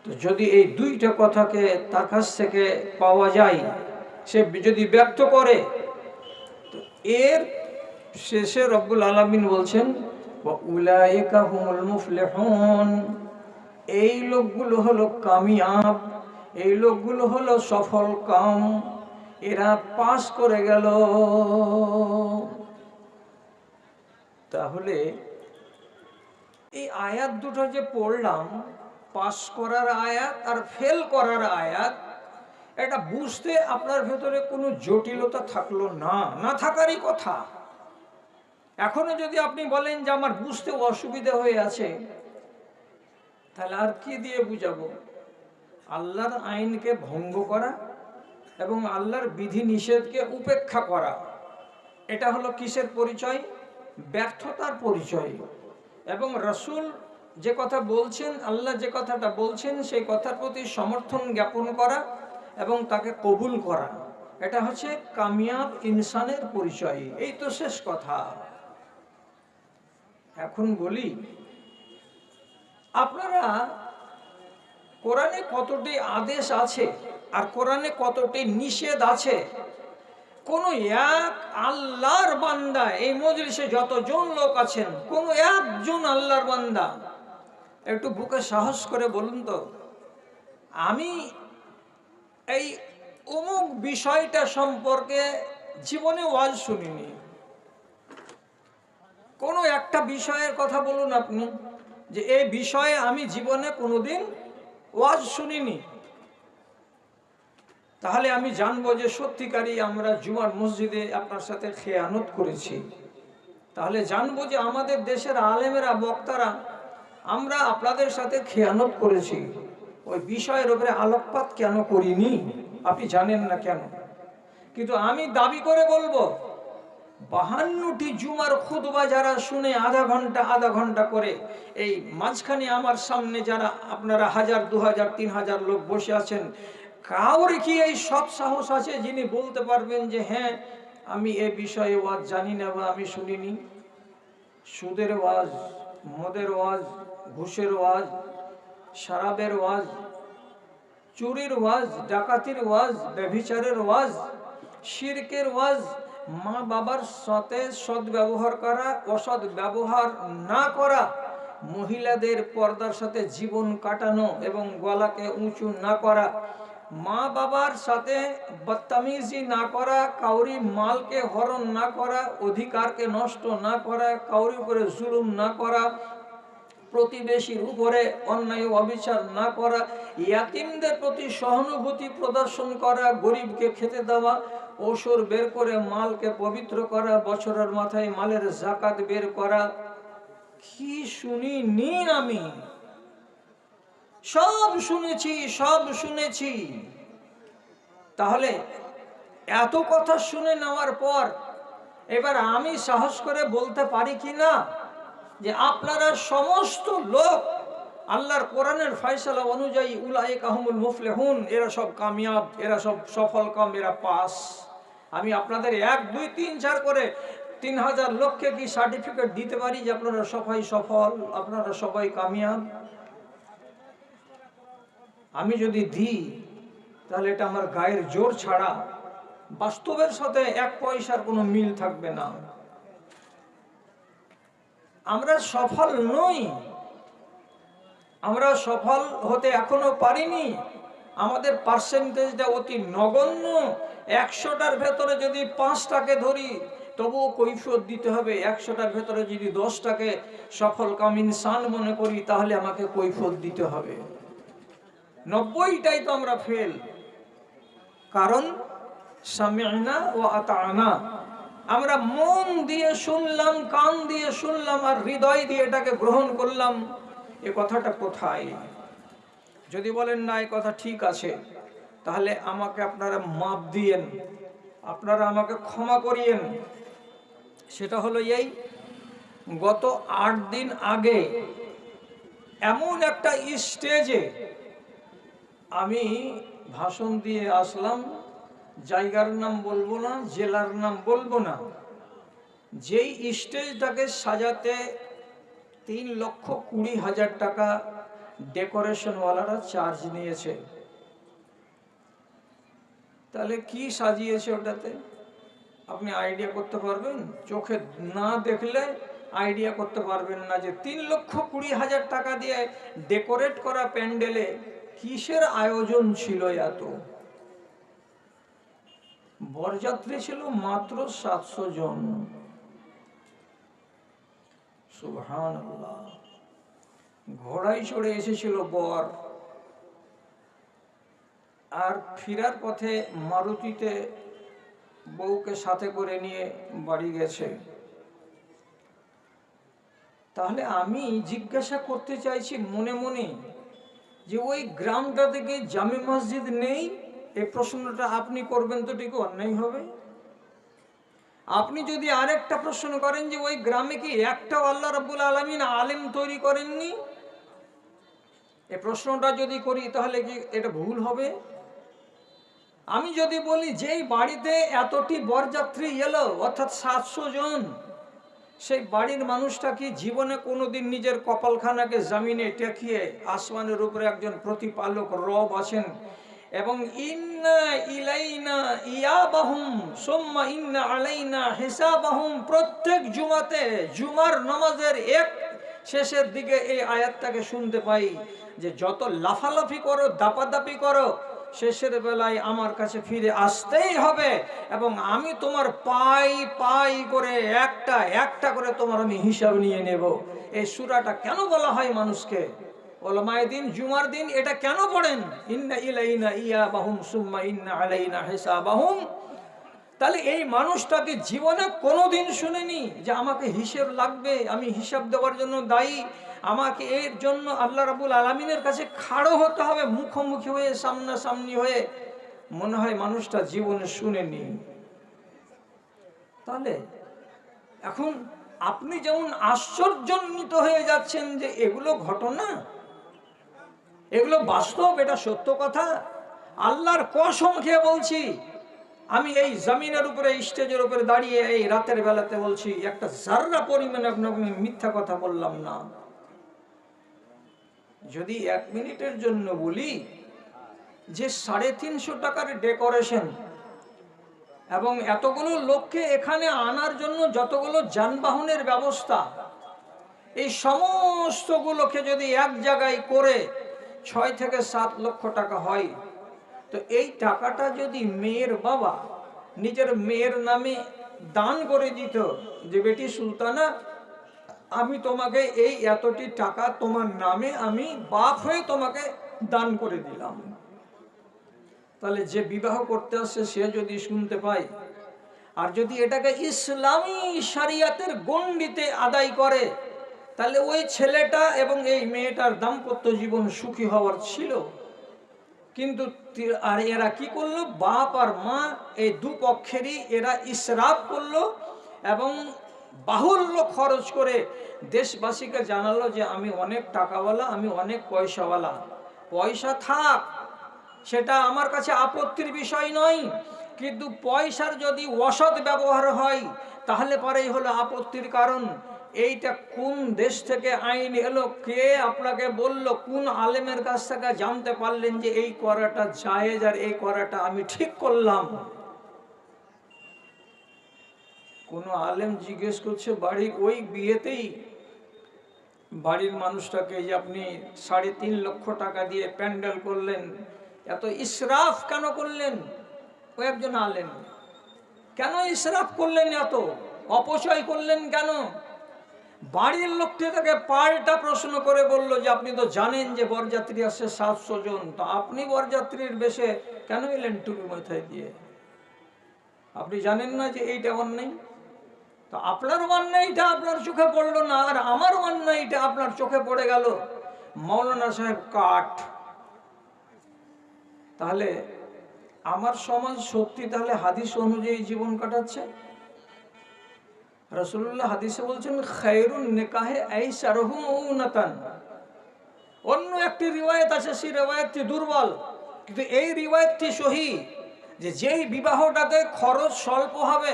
তো যদি এই দুইটা কথাকে তার কাছ থেকে পাওয়া যায়, সে যদি ব্যর্থ করে, তো এর শেষে রব্বুল আলামিন বলছেন, ওয়া উলাইকা হুমুল মুফলিহুন। এই লোকগুলো হলো কামিয়াব, এই লোকগুলো হলো সফল কাম, এরা পাস করে গেল। তাহলে এই আয়াত দুটো যে পড়লাম, পাস করার আয়াত আর ফেল করার আয়াত, এটা বুঝতে আপনার ভেতরে কোনো জটিলতা থাকলো না, না থাকারই কথা। এখনো যদি আপনি বলেন যে আমার বুঝতে অসুবিধা হয়ে আছে, তাহলে আর কি দিয়ে বুঝাবো? আল্লাহর আইনকে ভঙ্গ করা এবং আল্লাহর বিধি নিষেধকে উপেক্ষা করা, এটা হলো কিসের পরিচয়? ব্যর্থতার পরিচয়। এবং রাসূল যে কথা বলছেন, আল্লাহ যে কথাটা বলছেন, সেই কথার প্রতি সমর্থন জ্ঞাপন করা এবং তাকে কবুল করা, এটা হচ্ছে কামিয়াব ইনসানের পরিচয়। এই তো শেষ কথা। এখন বলি, আপনারা কোরআনে কতটি আদেশ আছে আর কোরআনে কতটি নিষেধ আছে, কোনো এক আল্লাহর বান্দা, এই মজলিসে যতজন লোক আছেন, কোনো একজন আল্লাহর বান্দা একটু বুকে সাহস করে বলুন তো, আমি এই অমুক বিষয়টা সম্পর্কে জীবনে ওয়াজ শুনিনি। কোনো একটা বিষয়ের কথা বলুন আপনি, যে এই বিষয়ে আমি জীবনে কোনোদিন ওয়াজ শুনিনি, তাহলে আমি জানবো যে সত্যিকারই আমরা জুমার মসজিদে আপনার সাথে খেয়ানত করেছি। তাহলে জানবো যে আমাদের দেশের আলেমেরা, বক্তারা, আমরা আপনাদের সাথে খেয়ানত করেছি। ওই বিষয়ের উপরে আলোকপাত কেন করিনি আপনি জানেন না কেন। কিন্তু আমি দাবি করে বলবো, 52টি জুমার খুতবা যারা শুনে আধা ঘন্টা করে, এই মাঝখানে আমার সামনে যারা আপনারা 1000, 2000, 3000 লোক বসে আছেন, কাউর কি এই সৎ সাহস আছে যিনি বলতে পারবেন যে হ্যাঁ আমি এ বিষয়ে ওয়াজ জানি না বা আমি শুনিনি? সুদের ওয়াজ, মদের ওয়াজ, ঘুষের ওয়াজ, শরাবের ওয়াজ, চুরির ওয়াজ, ডাকাতির ওয়াজ, ব্যভিচারের ওয়াজ, শিরকের ওয়াজ, মা বাবার সাথে সদ্ব্যবহার করা, অসৎ ব্যবহার না করা, মহিলাদের পর্দার সাথে জীবন কাটানো এবং গলাকে উঁচু না করা, মা বাবার সাথে বদতমিজি না করা, কাউরি মালকে হরণ না করা, অধিকারকে নষ্ট না করা, কাউরি উপরে জুলুম না করা, প্রতিবেশীর উপরে অন্যায় অবিচার না করা, ইয়াতিমদের প্রতি সহানুভূতি প্রদর্শন করা, গরিবকে খেতে দেওয়া, ওসর বের করে মালকে পবিত্র করা, বছরের মাথায় মালের যাকাত বের করা। কি শুনিনি আমি? সব শুনেছি, সব শুনেছি। তাহলে এত কথা শুনে নেওয়ার পর এবার আমি সাহস করে বলতে পারি কি না যে আপনারা সমস্ত লোক আল্লাহর কোরআনের ফয়সালা অনুযায়ী উলাইকা হুমুল মুফলিহুন, এরা সব কামিয়াব, এরা সব সফল কাম, এরা পাস। আমি আপনাদের 1, 2, 3, 4 করে 3000 লোককে কি সার্টিফিকেট দিতে পারি যে আপনারা সবাই সফল, আপনারা সবাই কামিয়াব? আমি যদি দিই তাহলে এটা আমার গায়ের জোর ছাড়া বাস্তবের সাথে 1 পয়সার কোনো মিল থাকবে না। আমরা সফল নই, আমরা সফল হতে এখনো পারিনি। আমাদের পার্সেন্টেজটা অতি নগণ্য। 100টার ভেতরে যদি 5টাকে ধরি তবুও কৈফিয়ত দিতে হবে। 100টার ভেতরে যদি 10টাকে সফল কাম ইনসান মনে করি তাহলে আমাকে কৈফিয়ত দিতে হবে। 90টাই তো আমরা ফেল। কারণ সামি'না ওয়া আতা'না, আমরা মন দিয়ে শুনলাম, কান দিয়ে শুনলাম আর হৃদয় দিয়ে এটাকে গ্রহণ করলাম। এ কথাটা কোথায়? যদি বলেন না এই কথা ঠিক আছে, তাহলে আমাকে আপনারা মাপ দিয়েন, আপনারা আমাকে ক্ষমা করিয়েন। সেটা হলো এই, গত 8 দিন আগে এমন একটা স্টেজে আমি ভাষণ দিয়ে আসলাম, জায়গার নাম বলবো না, জেলার নাম বলবো না, যেই স্টেজটাকে সাজাতে 3,20,000 টাকা ডেকোরেশনওয়ালারা চার্জ নিয়েছে। তাহলে কি সাজিয়েছে ওটাতে আপনি আইডিয়া করতে পারবেন? চোখে না দেখলে আইডিয়া করতে পারবেন না যে 3,20,000 টাকা দিয়ে ডেকোরেট করা প্যান্ডেলে কিসের আয়োজন ছিল এত। বরযাত্রী ছিল মাত্র 700 জন। সুবহানাল্লাহ। ঘোড়ায় চড়ে এসেছিল বর, আর ফিরার পথে মারুতিতে বউকে সাথে করে নিয়ে বাড়ি গেছে। তাহলে আমি জিজ্ঞাসা করতে চাইছি মনে মনে যে ওই গ্রামটা থেকে জামে মসজিদ নেই? এই প্রশ্নটা আপনি করবেন তো ঠিক অন্যায় হবে। আপনি যদি আরেকটা প্রশ্ন করেন যে ওই গ্রামে কি একটাও আল্লাহ রাব্বুল আলামিন আলেম তৈরি করেননি, এই প্রশ্নটা যদি করি তাহলে কি এটা ভুল হবে? আমি যদি বলি যেই বাড়িতে এতটি বরযাত্রী এলো, অর্থাৎ 700 জন, সেই বাড়ির মানুষটা কি জীবনে কোনোদিন নিজের কপালখানাকে জমিনে টেকিয়ে, আসমানের উপরে একজন প্রতিপালক রব আছেন এবং ইন্না ইলাইনা ইয়াবাহুম সুম্মা ইন্না আলাইনা হিসাবাহুম, প্রত্যেক জুমাতে জুমার নামাজের এক শেষের দিকে এই আয়াতটাকে শুনতে পাই যে যত লাফালাফি করো, দাপাদাপি করো, শেষের বেলায় আমার কাছে ফিরে আসতেই হবে এবং আমি তোমার পাই পাই করে একটা একটা করে তোমার আমি হিসাব নিয়ে নেব। এই সূরাটা কেন বলা হয় মানুষকে? ওলামায়ে দিন জুমার দিন এটা কেন পড়েন? ইন্না ইলাইনা ইয়াবাহুম সুম্মা ইন্না আলাইনা হিসাবাহুম। তাহলে এই মানুষটাকে জীবনে কোনোদিন শুনেনি যে আমাকে হিসেব লাগবে, আমি হিসাব দেওয়ার জন্য দায়ী, আমাকে এর জন্য আল্লাহ রাব্বুল আলামিনের কাছে খাড়ো হতে হবে, মুখোমুখি হয়ে, সামনাসামনি হয়ে। মনে হয় মানুষটা জীবনে শুনেনি। তাহলে এখন আপনি যেমন আশ্চর্যান্বিত হয়ে যাচ্ছেন যে এগুলো ঘটনা, এগুলো বাস্তব, এটা সত্য কথা। আল্লাহর কসম খেয়ে বলছি, আমি এই জমিনের উপরে, স্টেজের উপরে দাঁড়িয়ে এই রাতের বেলাতে বলছি, একটা জাররা পরিমাণে আপনাকে মিথ্যা কথা বললাম না। যদি 1 মিনিটের জন্য বলি যে 350 টাকার ডেকোরেশন এবং এতগুলো লোককে এখানে আনার জন্য যতগুলো যানবাহনের ব্যবস্থা, এই সমস্তগুলোকে যদি এক জায়গায় করে 6 থেকে 7 লক্ষ টাকা হয়, তো এই টাকাটা যদি মেয়ের বাবা নিজের মেয়ের নামে দান করে দিত যে বেটি সুলতানা, আমি তোমাকে এই এতটি টাকা তোমার নামে আমি বাপ হয়ে তোমাকে দান করে দিলাম, তাহলে যে বিবাহ করতে আসছে সে যদি শুনতে পায়, আর যদি এটাকে ইসলামী শরিয়তের গণ্ডিতে আদায় করে, তাহলে ওই ছেলেটা এবং এই মেয়েটার দাম্পত্য জীবন সুখী হওয়ার ছিল। কিন্তু আর এরা কি করলো? বাপ আর মা এই দুপক্ষেরই এরা ইসরাফ করলো এবং বাহুল্য খরচ করে দেশবাসীকে জানালো যে আমি অনেক টাকাওয়ালা, আমি অনেক পয়সাওয়ালা। পয়সা থাক, সেটা আমার কাছে আপত্তির বিষয় নয়, কিন্তু পয়সার যদি অসৎ ব্যবহার হয় তাহলে পরেই হলো আপত্তির কারণ। এইটা কোন দেশ থেকে আইন এলো, কে আপনাকে বলল, কোন আলেমের কাছ থেকে জানতে পারলেন যে এই করাটা জায়েজ আর এই করাটা আমি ঠিক করলাম? কোন আলেম জিজ্ঞেস করছে বাড়ির ওই বিয়েতেই বাড়ির মানুষটাকে যে আপনি 3.5 লক্ষ টাকা দিয়ে প্যান্ডেল করলেন, এত ইসরাফ কেন করলেন? ও একজন আলেম, কেন ইসরাফ করলেন, এত অপচয় করলেন কেন? বাড়ির লোকটি তাকে পাল্টা প্রশ্ন করে বলল যে আপনি তো জানেন যে বরযাত্রী আসছে 700 জন, তো আপনি বরযাত্রীর বেশে কেন এলেন টুপি মাথায় দিয়ে? আপনি জানেন না যে এইটা অন্যায়? তো আপনার অন্যায়টা আপনার চোখে পড়লো না, আর আমার অন্যায়টা আপনার চোখে পড়ে গেল। মৌলানা সাহেব কাঠ। তাহলে আমার সমাজ সত্যি তাহলে হাদিস অনুযায়ী জীবন কাটাচ্ছে? রাসূলুল্লাহ হাদিসে বলছেন খায়রুন নিকাহে আইসারহু মাউনাতান। অন্য একটি রিওয়ায়াত আছে, সেই রিওয়ায়াতটি দুর্বল, কিন্তু এই রিওয়ায়াতটি সহি, যে যেই বিবাহটাতে খরচ স্বল্প হবে,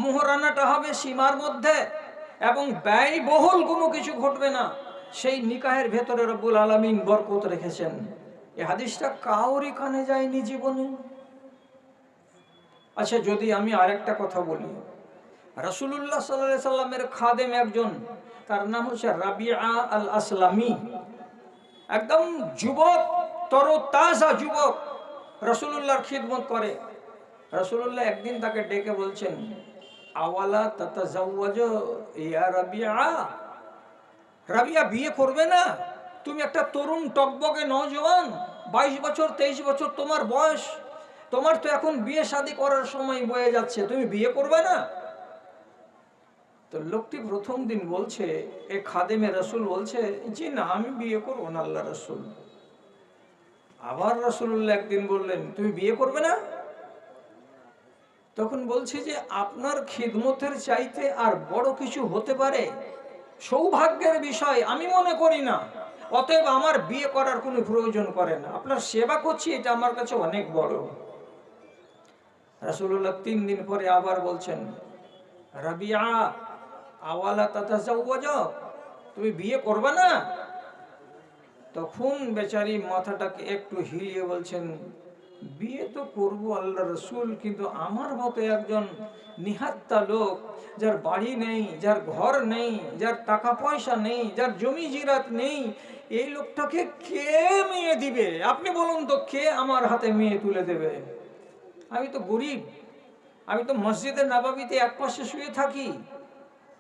মোহরানাটা হবে সীমার মধ্যে এবং ব্যয়বহুল কোনো কিছু ঘটবে না, সেই নিকাহের ভেতরে রব্বুল আলামিন বরকত রেখেছেন। এই হাদিসটা কাউরি কানে যায়নি জীবনে। আচ্ছা, যদি আমি আরেকটা কথা বলি, রাসূলুল্লাহ সাল্লাল্লাহু আলাইহি সাল্লামের খাদেম একজন, তার নাম হচ্ছে রাবিআ আল আসলামি, একদম যুবক, তরতাজা যুবক, রাসূলুল্লাহর খিদমত করে। রাসূলুল্লাহ একদিন তাকে ডেকে বলছেন, আওয়ালা তাতাজাওয়াজু ইয়া রাবিআ, রাবিয়া বিয়ে করবে না? তুমি একটা তরুণ টকবকে নওজওয়ান, 22 বছর 23 বছর তোমার বয়স, তোমার তো এখন বিয়ে শাদী করার সময় বয়ে যাচ্ছে, তুমি বিয়ে করবে না? তো লোকটি প্রথম দিন বলছে, এ খাদেমে রাসূল বলছে, জি না, আমি বিয়ে করবো না আল্লাহ রাসূল। আবার রাসূলুল্লাহ একদিন বললেন, তুমি বিয়ে করবে না? তখন বলছে যে আপনার খিদমতের চাইতে আর বড় কিছু হতে পারে? সৌভাগ্যের বিষয় আমি মনে করি না, অতএব আমার বিয়ে করার কোনো প্রয়োজন করে না, আপনার সেবা করছি, এটা আমার কাছে অনেক বড়। রাসূলুল্লাহ 3 দিন পরে আবার বলছেন, রাবিআ আওয়ালা তাতাজাওয়াজ, তুমি বিয়ে করবে না? তখন বেচারি মাথাটাকে একটু হিলিয়ে বলছেন, বিয়ে তো করবো আল্লাহ রসুল, কিন্তু আমার মতো একজন নিহাত্তা লোক, যার বাড়ি নেই, যার ঘর নেই, যার টাকা পয়সা নেই, যার জমি জিরাত নেই, এই লোকটাকে কে মেয়ে দিবে? আপনি বলুন তো, কে আমার হাতে মেয়ে তুলে দেবে? আমি তো গরিব, আমি তো মসজিদে নববীতে এক পাশে শুয়ে থাকি,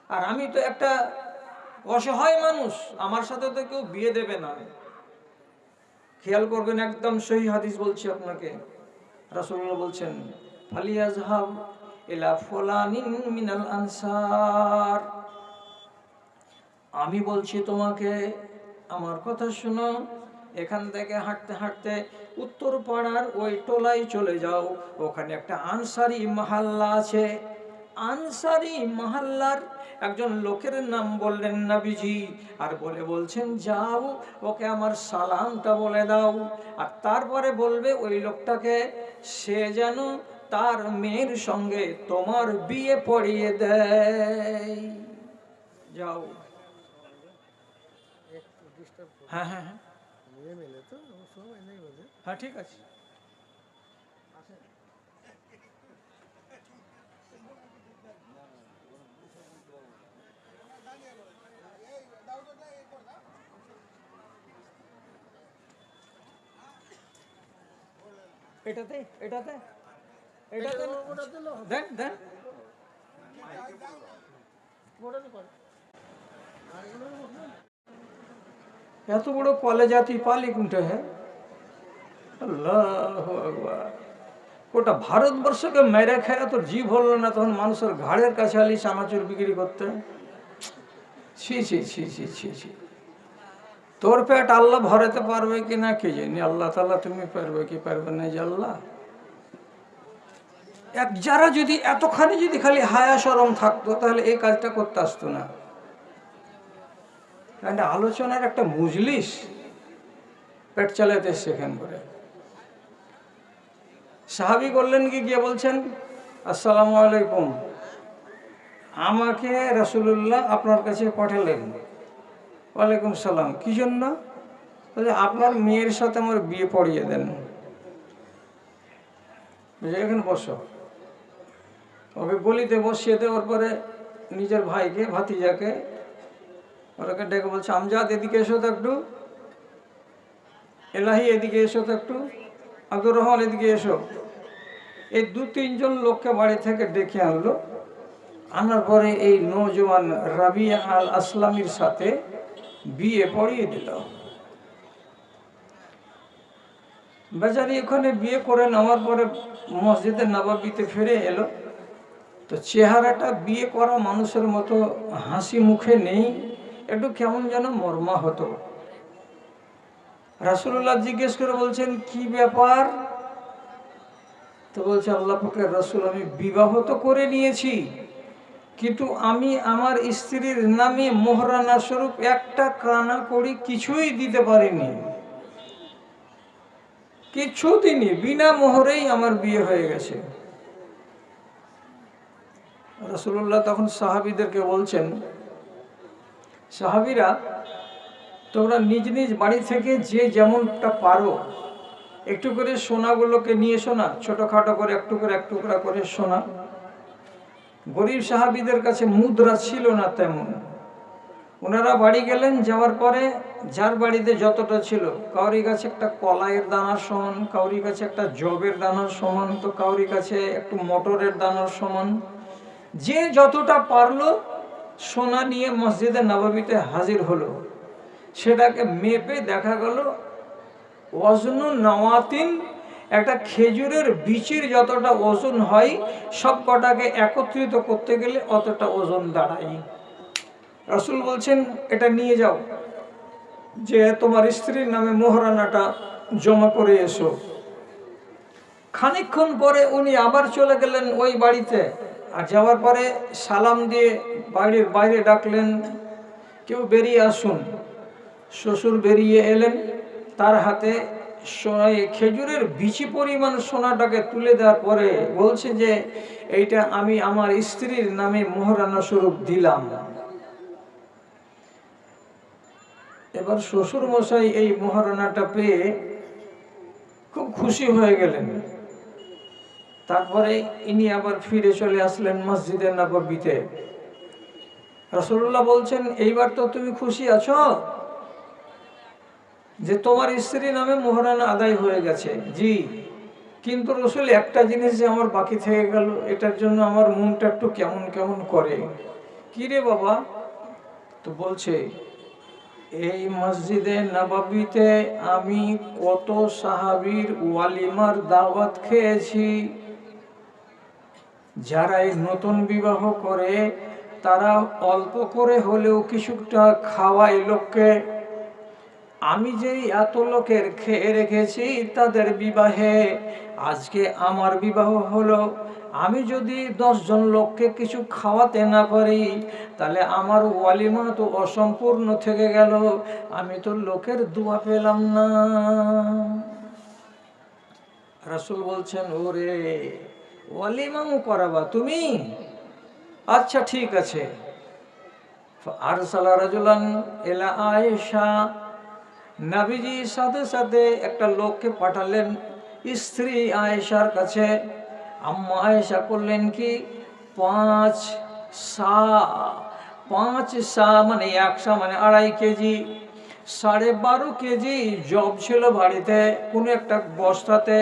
আর আমি তো একটা অসহায় মানুষ, আমার সাথে তো কেউ বিয়ে দেবে না। খেয়াল করবেন, একদম সহি হাদিস বলছি আপনাকে। রাসূলুল্লাহ বলছেন, ফালিয়াজহাব ইলা ফুলানিন মিনাল আনসার। আমি বলছি তোমাকে, আমার কথা শোনো, এখান থেকে হাঁটতে হাঁটতে উত্তর পাড়ার ওই টোলায় চলে যাও, ওখানে একটা আনসারি মহল্লা আছে। আনসারি মহল্লার একজন লোকের নাম বললেন নবীজি, আর বলছেন যাও, ওকে আমার সালামটা বলে দাও, আর তারপরে বলবে ওই লোকটাকে সে যেন তার মেয়ের সঙ্গে তোমার বিয়ে পড়িয়ে দেয়। যাও। হ্যাঁ হ্যাঁ হ্যাঁ হ্যাঁ, ঠিক আছে। এটাতে এটাতে এটাতে দেন দেন। এত বড় কলেজাতি পালি কুঁঠে হ্যাঁ, আল্লাহু আকবার। ওটা ভারতবর্ষকে মেরে খেয়ে তো জীব হলো না, তখন মানুষের ঘাড়ের কাছে আলি চানাচুর বিক্রি করতে। ছি ছি ছি ছি ছি ছি। তোর পেট আল্লাহ ভরাতে পারবে কি না কে জানি, আল্লাহ তাআলা তুমি পারবে কি পারবে না আল্লাহ। এক যারা যদি এতখানি যদি খালি হায়া শরম থাকতো তাহলে এই কাজটা করতে আসতো না। একটা আলোচনার একটা মজলিস পেট চালাতে সেখান করে সাহাবী করলেন কি গিয়ে বলছেন, আসসালামু আলাইকুম, আমাকে রাসূলুল্লাহ আপনার কাছে পাঠালেন। ওয়ালাইকুম সালাম, কি জন্য? বলে আপনার মেয়ের সাথে আমার বিয়ে পড়িয়ে দেন। এখানে বসো। ওকে গলিতে বসিয়ে দেওয়ার পরে নিজের ভাইকে ভাতিজাকে ওরাকে ডেকে বলছে, আমজাদ এদিকে এসো তো একটু, এলাহি এদিকে এসো তো একটু, আব্দুর রহমান এদিকে এসো। এই 2-3 লোককে বাড়ি থেকে ডেকে আনলো। আনার পরে এই নওজোয়ান রাবিয়া আল আসলামীর সাথে বিয়ে পড়িয়ে দিল। বেচারি ওখানে বিয়ে করে নেওয়ার পরে মসজিদে নববীতে ফিরে এলো, তো চেহারাটা বিয়ে করা মানুষের মতো হাসি মুখে নেই, একটু কেমন যেন মর্মাহত। রাসূলুল্লাহ জিজ্ঞেস করে বলছেন, কি ব্যাপার? তো বলছে, আল্লাহ পাকের রাসূল, আমি বিবাহ তো করে নিয়েছি, কিন্তু আমি আমার স্ত্রীর নামে মোহরানা স্বরূপ একটা কানা কড়ি কিছুই দিতে পারিনি, কিছু দিনই বিনা মোহরেই আমার বিয়ে হয়ে গেছে। রাসূলুল্লাহ তখন সাহাবীদেরকে বলছেন, সাহাবীরা তোমরা নিজ নিজ বাড়ি থেকে যে যেমনটা পারো একটু করে সোনাগুলোকে নিয়ে এসো না, ছোটোখাটো করে একটু করে এক টুকরা করে সোনা। গরিব সাহাবীদের কাছে মুদ্রা ছিল না তেমন। ওনারা বাড়ি গেলেন, যাওয়ার পরে যার বাড়িতে যতটা ছিল, কাউরি কাছে একটা কলাইয়ের দানার সমান, কাউরি কাছে একটা জবের দানার সমান, তো কাউরি কাছে একটু মটরের দানার সমান, যে যতটা পারলো সোনা নিয়ে মসজিদে নববীতে হাজির হলো। সেটাকে মেপে দেখা গেল ওজনু নওয়াতিন, একটা খেজুরের বীচির যতটা ওজন হয় সব কটাকে একত্রিত করতে গেলে অতটা ওজন দাঁড়ায়। রাসূল বলছেন, এটা নিয়ে যাও, যে তোমার স্ত্রীর নামে মোহরানাটা জমা করে এসো। খানিকক্ষণ পরে উনি আবার চলে গেলেন ওই বাড়িতে, আর যাওয়ার পরে সালাম দিয়ে বাড়ির বাইরে ডাকলেন, কেউ বেরিয়ে আসুন। শ্বশুর বেরিয়ে এলেন, তার হাতে খেজুরের বিচি পরিমাণ সোনাটাকে তুলে দেওয়ার পরে বলছে যে এইটা আমি আমার স্ত্রীর নামে মোহরানা স্বরূপ দিলাম। এবার শ্বশুর মশাই এই মোহরানাটা পেয়ে খুব খুশি হয়ে গেলেন। তারপরে ইনি আবার ফিরে চলে আসলেন মসজিদে নববীতে। রাসূলুল্লাহ বলছেন, এইবার তো তুমি খুশি আছো যে তোমার স্ত্রীর নামে মোহরানা আদায় হয়ে গেছে? জি, কিন্তু রাসূল একটা জিনিস যে আমার বাকি থেকে গেল, এটার জন্য আমার মনটা একটু কেমন কেমন করে। কি রে বাবা? তো বলছে এই মসজিদে নববীতে আমি কত সাহাবীর ওয়ালিমার দাওয়াত খেয়েছি। যারা এই নতুন বিবাহ করে তারা অল্প করে হলেও কিছুটা খাওয়ায় লোককে। আমি যে এত লোকের খেয়ে রেখেছি তাদের বিবাহে, আজকে আমার বিবাহ হলো, আমি যদি 10 জন লোককে কিছু খাওয়াতে না পারি তাহলে আমার ওয়ালিমা তো অসম্পূর্ণ থেকে গেল, আমি তো লোকের দোয়া পেলাম না। রাসূল বলছেন, ওরে ওয়ালিমাও করাবা তুমি? আচ্ছা ঠিক আছে। আরসালা রাজুলান ইলা আয়েশা, নবীজি সাথে সাথে একটা লোককে পাঠালেন স্ত্রী আয়েশার কাছে। আম্মা আয়েশা করলেন কি, 5 সা মানে 1 সা মানে 2.5 কেজি, 12.5 কেজি জব ছিল বাড়িতে, কোনো একটা বস্তাতে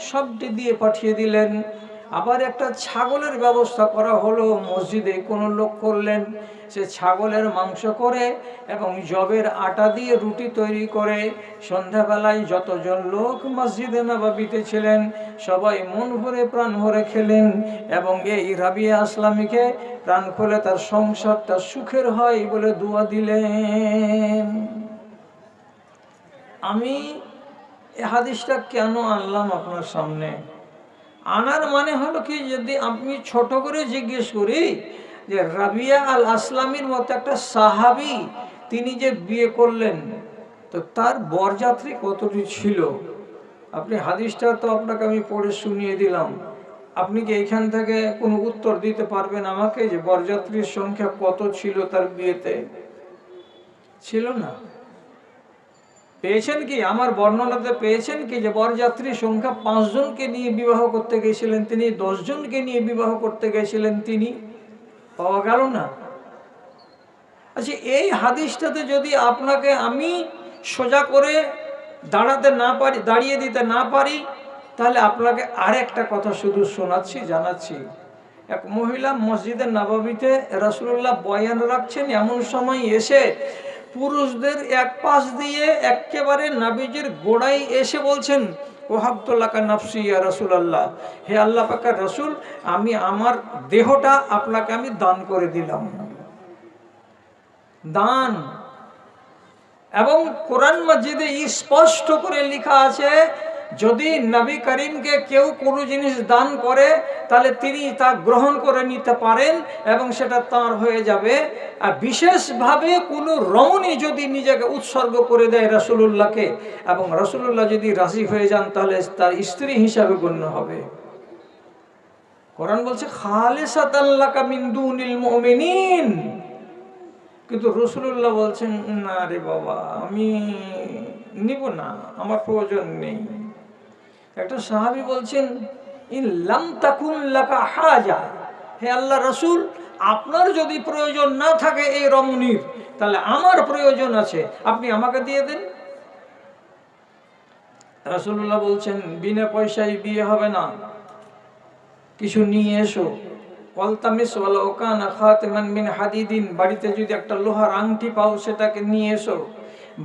সবটি দিয়ে পাঠিয়ে দিলেন। আবার একটা ছাগলের ব্যবস্থা করা হলো, মসজিদে কোনো লোক করলেন, সে ছাগলের মাংস করে এবং জবের আটা দিয়ে রুটি তৈরি করে সন্ধ্যাবেলায় যতজন লোক মসজিদে নববীতে ছিলেন সবাই মন ভরে প্রাণ ভরে খেলেন এবং এই রাবিয়া আসলামীকে প্রাণ খুলে তার সংসারটা সুখের হয় বলে দোয়া দিলেন। আমি এই হাদিসটা কেন আনলাম আপনার সামনে? আনার মানে হলো কি, যদি আমি ছোট করে জিজ্ঞেস করি যে রাবিয়া আল আসলামীর মতো একটা সাহাবী তিনি যে বিয়ে করলেন, তো তার বরযাত্রী কতটি ছিল? আপনি হাদিসটা তো আপনাকে আমি পড়ে শুনিয়ে দিলাম, আপনি কি এইখান থেকে কোনো উত্তর দিতে পারবেন আমাকে যে বরযাত্রীর সংখ্যা কত ছিল তার বিয়েতে? ছিল না। পেয়েছেন কি আমার বর্ণনাতে, পেয়েছেন কি যে বরযাত্রীর সংখ্যা 5 জনকে নিয়ে বিবাহ করতে গেছিলেন তিনি, 10 জনকে নিয়ে বিবাহ করতে গেছিলেন তিনি? পাওয়া গেল না। আচ্ছা, এই হাদিসটাতে যদি আপনাকে আমি সোজা করে দাঁড়াতে না পারি, দাঁড়িয়ে দিতে না পারি, তাহলে আপনাকে আরেকটা কথা শুধু শোনাচ্ছি, জানাচ্ছি। এক মহিলা মসজিদে নববীতে রাসূলুল্লাহ বয়ান রাখছেন, এমন সময় এসে পুরুষদের এক পাশ দিয়ে একেবারে নবীজির গোড়ায় এসে বলছেন, ওয়াহাবতুল্লাকা নাফসি ইয়া রাসূলুল্লাহ, হে আল্লাহ পাকের রাসূল, আমি আমার দেহটা আপনাকে আমি দান করে দিলাম। দান। এবং কোরআন মাজিদে স্পষ্ট করে লেখা আছে, যদি নবী করিমকে কেউ কোনো জিনিস দান করে তাহলে তিনি তা গ্রহণ করে নিতে পারেন এবং সেটা তার হয়ে যাবে। আর বিশেষভাবে কোনো রমণী যদি নিজেকে উৎসর্গ করে দেয় রাসূলুল্লাহকে এবং রাসূলুল্লাহ যদি রাজি হয়ে যান তাহলে তার স্ত্রী হিসাবে গণ্য হবে। কোরআন বলছে খালিসাতান লাকা মিন দুনিল মুমিনিন, কিন্তু রাসূলুল্লাহ বলছেন না রে বাবা, আমি নিব না, আমার প্রয়োজন নেই। একটা সাহাবী বলছেন, ইন লাম তাকুন লাকা হাজা, হে আল্লাহ রাসূল, আপনার যদি প্রয়োজন না থাকে এই রমণীর, তাহলে আমার প্রয়োজন আছে, আপনি আমাকে দিয়ে দেন। রাসূলুল্লাহ বলছেন, বিনা পয়সায় বিয়ে হবে না, কিছু নিয়ে এসো। ওয়ালতামিস ওয়ালাউ কানা খাতিমান মিন হাদিদিন, বাড়িতে যদি একটা লোহার আংটি পাও সেটাকে নিয়ে এসো।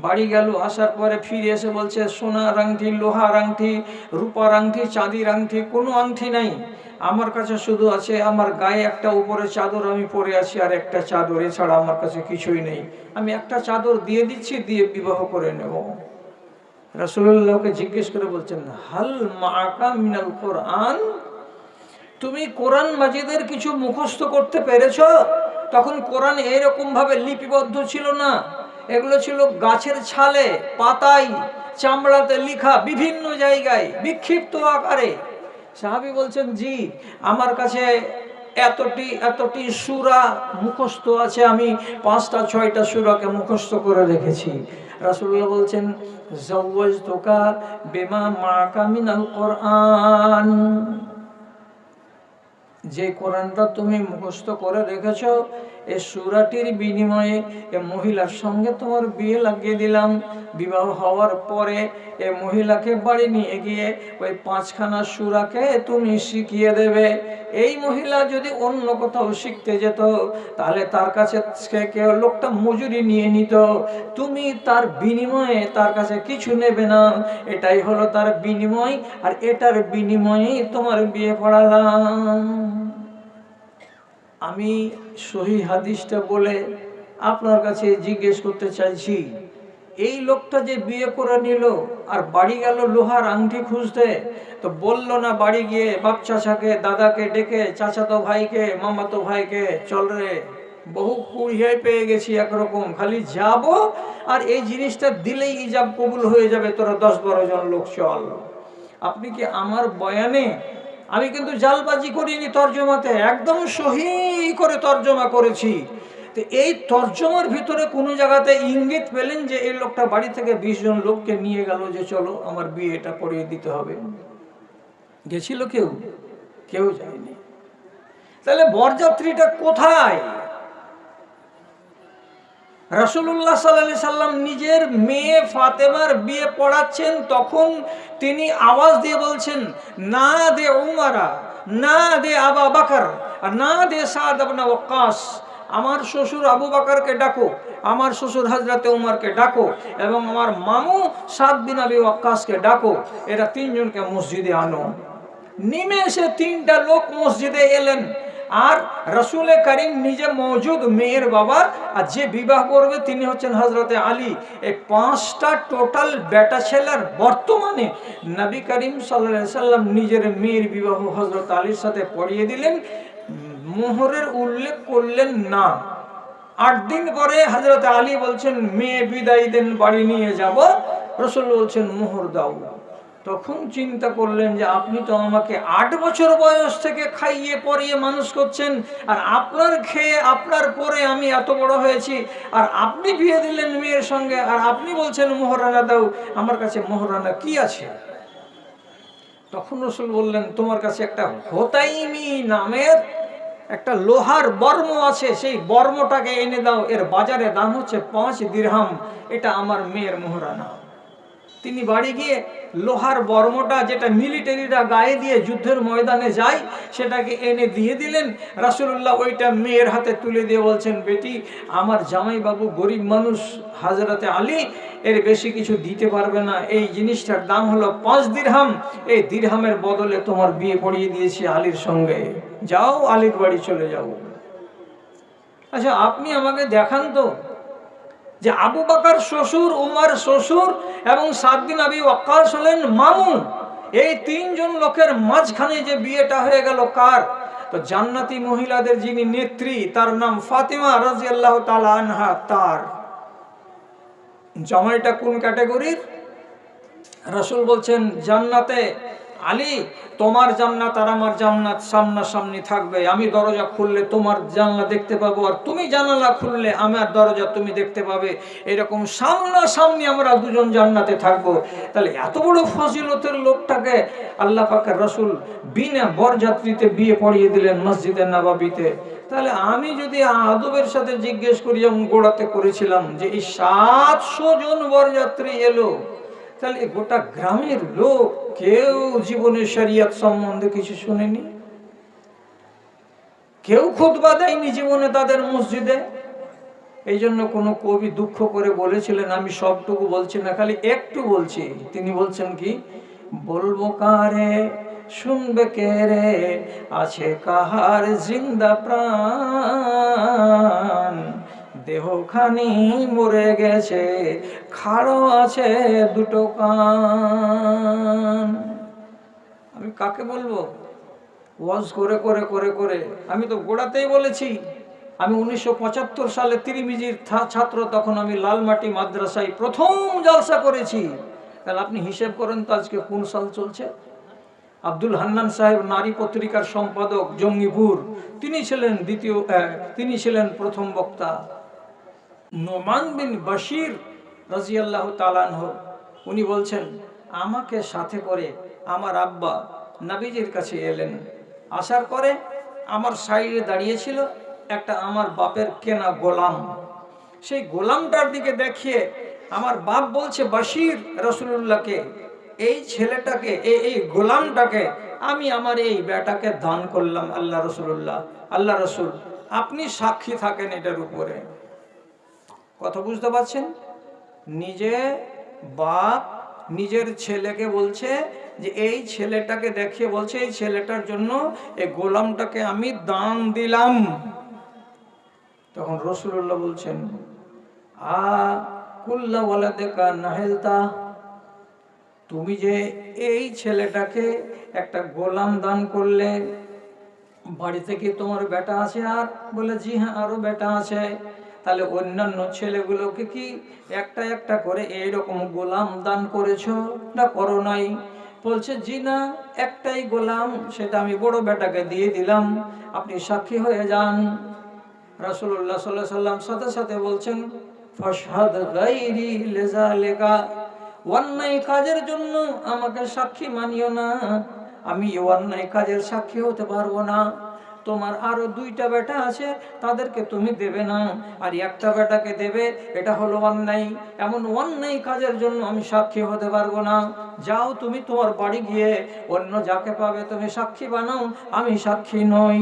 বাড়ি গেল, আসার পরে ফিরে এসে বলছে, সোনার আংটি, লোহার আংটি, রূপার আংটি, চাঁদির আংটি, কোনো আংটি নাই আমার কাছে, শুধু আছে আমার গায়ে একটা উপরে চাদর আমি পরে আছি আর একটা চাদর, এছাড়া আমার কাছে কিছুই নেই, আমি একটা চাদর দিয়ে দিচ্ছি, দিয়ে বিবাহ করে নেব। রাসূলুল্লাহকে জিজ্ঞেস করে বলছেন, হাল মাআকা মিনাল কোরআন, তুমি কোরআন মাজিদের কিছু মুখস্থ করতে পেরেছো? তখন কোরআন এরকম ভাবে লিপিবদ্ধ ছিল না, এগুলো ছিল গাছের ছালে, পাতায়, চামড়াতে লেখা, বিভিন্ন জায়গায় বিক্ষিপ্ত আকারে। সাহাবী বলছেন, জি আমার কাছে এতটি সূরা মুখস্থ আছে, আমি 5টা 6টা সূরাকে মুখস্থ করে রেখেছি। রাসূলুল্লাহ বলছেন, যাওয়াজতুকা বিমা মাআকা মিনাল কোরআন, যে কোরআনটা তুমি মুখস্থ করে রেখেছো এই সূরাটির বিনিময়ে এ মহিলার সঙ্গে তোমার বিয়ে লাগিয়ে দিলাম। বিবাহ হওয়ার পরে এ মহিলাকে বাড়ি নিয়ে গিয়ে ওই 5খানা সূরাকে তুমি শিখিয়ে দেবে। এই মহিলা যদি অন্য কোথাও শিখতে যেত তাহলে তার কাছে কেউ লোকটা মজুরি নিয়ে নিত, তুমি তার বিনিময়ে তার কাছে কিছু নেবে না, এটাই হলো তার বিনিময়, আর এটার বিনিময়েই তোমার বিয়ে পড়ালাম। আমি সহি হাদিসটা বলে আপনার কাছে জিজ্ঞেস করতে চাইছি, এই লোকটা যে বিয়ে করে নিল আর বাড়ি গেল লোহার আংটি খুঁজতে, তো বলল না বাড়ি গিয়ে বাপ চাচাকে দাদাকে ডেকে চাচাতো ভাইকে মামাতো ভাইকে, চল রে বহু কুড়িয়ায় পেয়ে গেছি একরকম, খালি যাব আর এই জিনিসটা দিলেই ইজাব কবুল হয়ে যাবে, তোরা 10-12 জন লোক চল। আপনি কি আমার বয়ানে, আমি কিন্তু জালবাজি করিনি, তর্জমাতে একদম সহি করে তর্জমা করেছি। তো এই তর্জমার ভিতরে কোনো জায়গাতে ইঙ্গিত পেলেন যে এই লোকটা বাড়ি থেকে 20 জন লোককে নিয়ে গেল যে চলো আমার বিয়েটা পড়িয়ে দিতে হবে? গেছিল কেউ? কেউ যায়নি। তাহলে বরযাত্রীটা কোথায়? রাসূলুল্লাহ সাল্লাল্লাহু আলাইহি সাল্লাম নিজের মেয়ে ফাতেমার বিয়ে পড়াচ্ছেন, তখন তিনি আওয়াজ দিয়ে বলছেন, না দে উমারা, না দে আবু বকর, না দে সাদ ইবনে ওয়াক্কাস, আমার শ্বশুর আবু বকরকে ডাকো, আমার শ্বশুর হযরতে উমরকে ডাকো, এবং আমার মামু সাদ বিন আবি ওয়াক্কাসকে ডাকো, এরা 3 জনকে মসজিদে আনো। নেমে এসে 3টা লোক মসজিদে এলেন, আর রাসূল করিম নিজে মওজুদ, মেয়ের বাবা, আর যে বিবাহ করবে তিনি হচ্ছেন হযরতে আলী। এই 5টা টোটাল বেটা ছেলের বর্তমানে নবী করিম সাল্লাল্লাহু আলাইহি সাল্লাম নিজের মেয়ের বিবাহ হযরত আলীর সাথে পড়িয়ে দিলেন, মোহরের উল্লেখ করলেন না। 8 দিন পরে হযরত আলী বলছেন মেয়ে বিদায় দেন, বাড়ি নিয়ে যাব। রাসূল বলছেন মোহর দাও। তখন চিন্তা করলেন যে আপনি তো আমাকে 8 বছর বয়স থেকে খাইয়ে পরিয়ে মানুষ করছেন, আর আপনার খেয়ে আপনার পরে আমি এত বড় হয়েছি, আর আপনি বিয়ে দিলেন মেয়ের সঙ্গে, আর আপনি বলছেন মোহরানা দাও, আমার কাছে মোহরানা কি আছে? তখন রাসূল বললেন তোমার কাছে একটা হোতাইমি নামের একটা লোহার বর্ম আছে, সেই বর্মটাকে এনে দাও, এর বাজারে দাম হচ্ছে 5 দিরহাম, এটা আমার মেয়ের মোহরানা। তিনি বাড়ি গিয়ে লোহার বর্মটা, যেটা মিলিটারিরা গায়ে দিয়ে যুদ্ধের ময়দানে যায়, সেটাকে এনে দিয়ে দিলেন। রাসূলুল্লাহ ওইটা মেয়ের হাতে তুলে দিয়ে বলছেন, বেটি আমার জামাইবাবু গরিব মানুষ, হযরতে আলী এর বেশি কিছু দিতে পারবে না, এই জিনিসটার দাম হলো 5 দিরহাম, এই দিরহামের বদলে তোমার বিয়ে পড়িয়ে দিয়েছি আলীর সঙ্গে, যাও আলীর বাড়ি চলে যাও। আচ্ছা আপনি আমাকে দেখান তো যে আবু বকর শ্বশুর, উমর শ্বশুর, এবং সাদ বিন আবি ওয়াক্কাস হলেন মামু, এই 3 জন লোকের মাঝখানে যে বিয়েটা হয়ে গেল কার? তো জান্নাতি মহিলাদের যিনি নেত্রী, তার নাম ফাতেমা রাদিয়াল্লাহু তাআলা আনহা, তার জামাইটা কোন ক্যাটাগরির? রাসূল বলছেন জান্নাতে আলী, তোমার জান্নাত আর আমার জান্নাত সামনাসামনি থাকবে, আমি দরজা খুললে তোমার জানলা দেখতে পাবো, আর তুমি জানালা খুললে আমার দরজা তুমি দেখতে পাবে, এরকম সামনাসামনি আমরা দুজন জান্নাতে থাকবো। তাহলে এত বড় ফজিলতের লোকটাকে আল্লাহ পাকের রাসূল বিনা বরযাত্রীতে বিয়ে পড়িয়ে দিলেন মসজিদে নববীতে। তাহলে আমি যদি আদবের সাথে জিজ্ঞেস করি, যেমন গোড়াতে করেছিলাম, যে এই 700 জন বরযাত্রী এলো, তাহলে গোটা গ্রামের লোক কেউ জীবনে শরিয়ত সম্বন্ধে কিছু শুনেনি, কেউ খুতবা দেয়নি জীবনে তাদের মসজিদে। এই জন্য কোনো কবি দুঃখ করে বলেছিলেন, আমি সবটুকু বলছি না, খালি একটু বলছি। তিনি বলছেন কি, বলবো কারে শুনবে কে রে, আছে কাহার জিন্দা প্রাণ, দেহখানি মরে গেছে, খাড়ো আছে দুটো কান। আমি কাকে বলবো? ওয়াজ করে করে করে করে আমি তো গোড়াতেই বলেছি, আমি 1975 সালে তিরিমিজির ছাত্র, তখন আমি লালমাটি মাদ্রাসায় প্রথম জলসা করেছি। তাহলে আপনি হিসেব করেন তো আজকে কোন সাল চলছে। আব্দুল হান্নান সাহেব নারী পত্রিকার সম্পাদক, জঙ্গিপুর, তিনি ছিলেন প্রথম বক্তা। নোমান বিন বশির রাদিয়াল্লাহু তাআলা আনহু, উনি বলছেন আমাকে সাথে করে আমার আব্বা নবীজির কাছে এলেন, আসার পরে আমার সাইডে দাঁড়িয়েছিল একটা আমার বাপের কেনা গোলাম, সেই গোলামটার দিকে দেখিয়ে আমার বাপ বলছে বাশির রাসূলুল্লাহকে, এই ছেলেটাকে এই গোলামটাকে আমি আমার এই বেটাকে দান করলাম আল্লাহ রাসূলুল্লাহ, আল্লাহ রাসূল আপনি সাক্ষী থাকেন এটার উপরে। কথা বুঝতে পারছেন? নিজে বাপ নিজের ছেলেকে বলছে যে এই ছেলেটাকে দেখিয়ে বলছে এই ছেলেটার জন্য এই গোলামটাকে আমি দান দিলাম। তখন রাসূলুল্লাহ বলছেন কুল্লা ওয়ালাদিকা নাহিলতা, তুমি যে এই ছেলেটাকে একটা গোলাম দান করলে, বাড়িতে কি তোমার বেটা আছে? আর বলে জি হ্যাঁ আরো বেটা আছে। তাহলে অন্যান্য ছেলেগুলোকে কি একটা একটা করে এইরকম গোলাম দান করেছো না করো নাই? বলছে জি না, একটাই গোলাম, সেটা আমি বড় বেটাকে দিয়ে দিলাম, আপনি সাক্ষী হয়ে যান। রাসূলুল্লাহ সাল্লাল্লাহু আলাইহি সাল্লাম সাথে সাথে বলছেন ফাশহাদ গায়রি লিযালিকা, অন্যায় কাজের জন্য আমাকে সাক্ষী মানিও না, আমি অন্যায় কাজের সাক্ষী হতে পারবো না। তোমার আরো দুইটা বেটা আছে, তাদেরকে তুমি দেবে না, আর একটা বেটাকে দেবে, এটা হলো অন্যায়। এমন অন্যায় কাজের জন্য আমি সাক্ষী হতে পারবো না। যাও তুমি তোমার বাড়ি গিয়ে অন্য যাকে পাবে তুমি সাক্ষী বানাও, আমি সাক্ষী নই।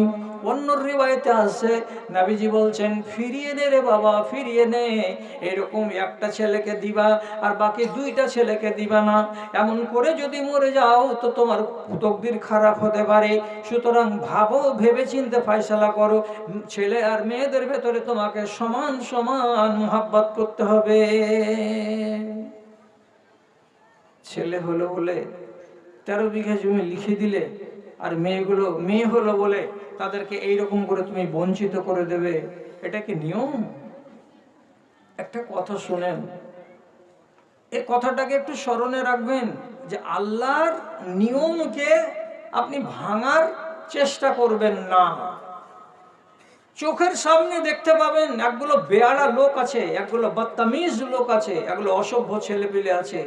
অন্য রিওয়ায়েতে আছে নবীজি বলছেন ফিরিয়ে নে রে বাবা, ফিরিয়ে নে, এরকম একটা ছেলেকে দিবা আর বাকি দুইটা ছেলেকে দিবা না। এমন করে যদি মরে যাও তো তোমার তকদির খারাপ হতে পারে। সুতরাং ভাবো, ভেবে চিন্তে ফয়সালা করো। ছেলে আর মেয়েদের ভেতরে তোমাকে সমান সমান মুহাব্বত করতে হবে। ছেলে হলো বলে 13 বিঘা জমি লিখে দিলে, আর মেয়ে হলো বলে তাদেরকে এইরকম করে তুমি বঞ্চিত করে দেবে, এটা কি নিয়ম? একটা কথা শুনেন, এই কথাটাকে একটু স্মরণে রাখবেন যে আল্লাহর নিয়মকে আপনি ভাঙার চেষ্টা করবেন না। চোখের সামনে দেখতে পাবেন একগুলো বেয়াড়া লোক আছে, একগুলো বদতমিজ লোক আছে, একগুলো অসভ্য ছেলেপিলে আছে,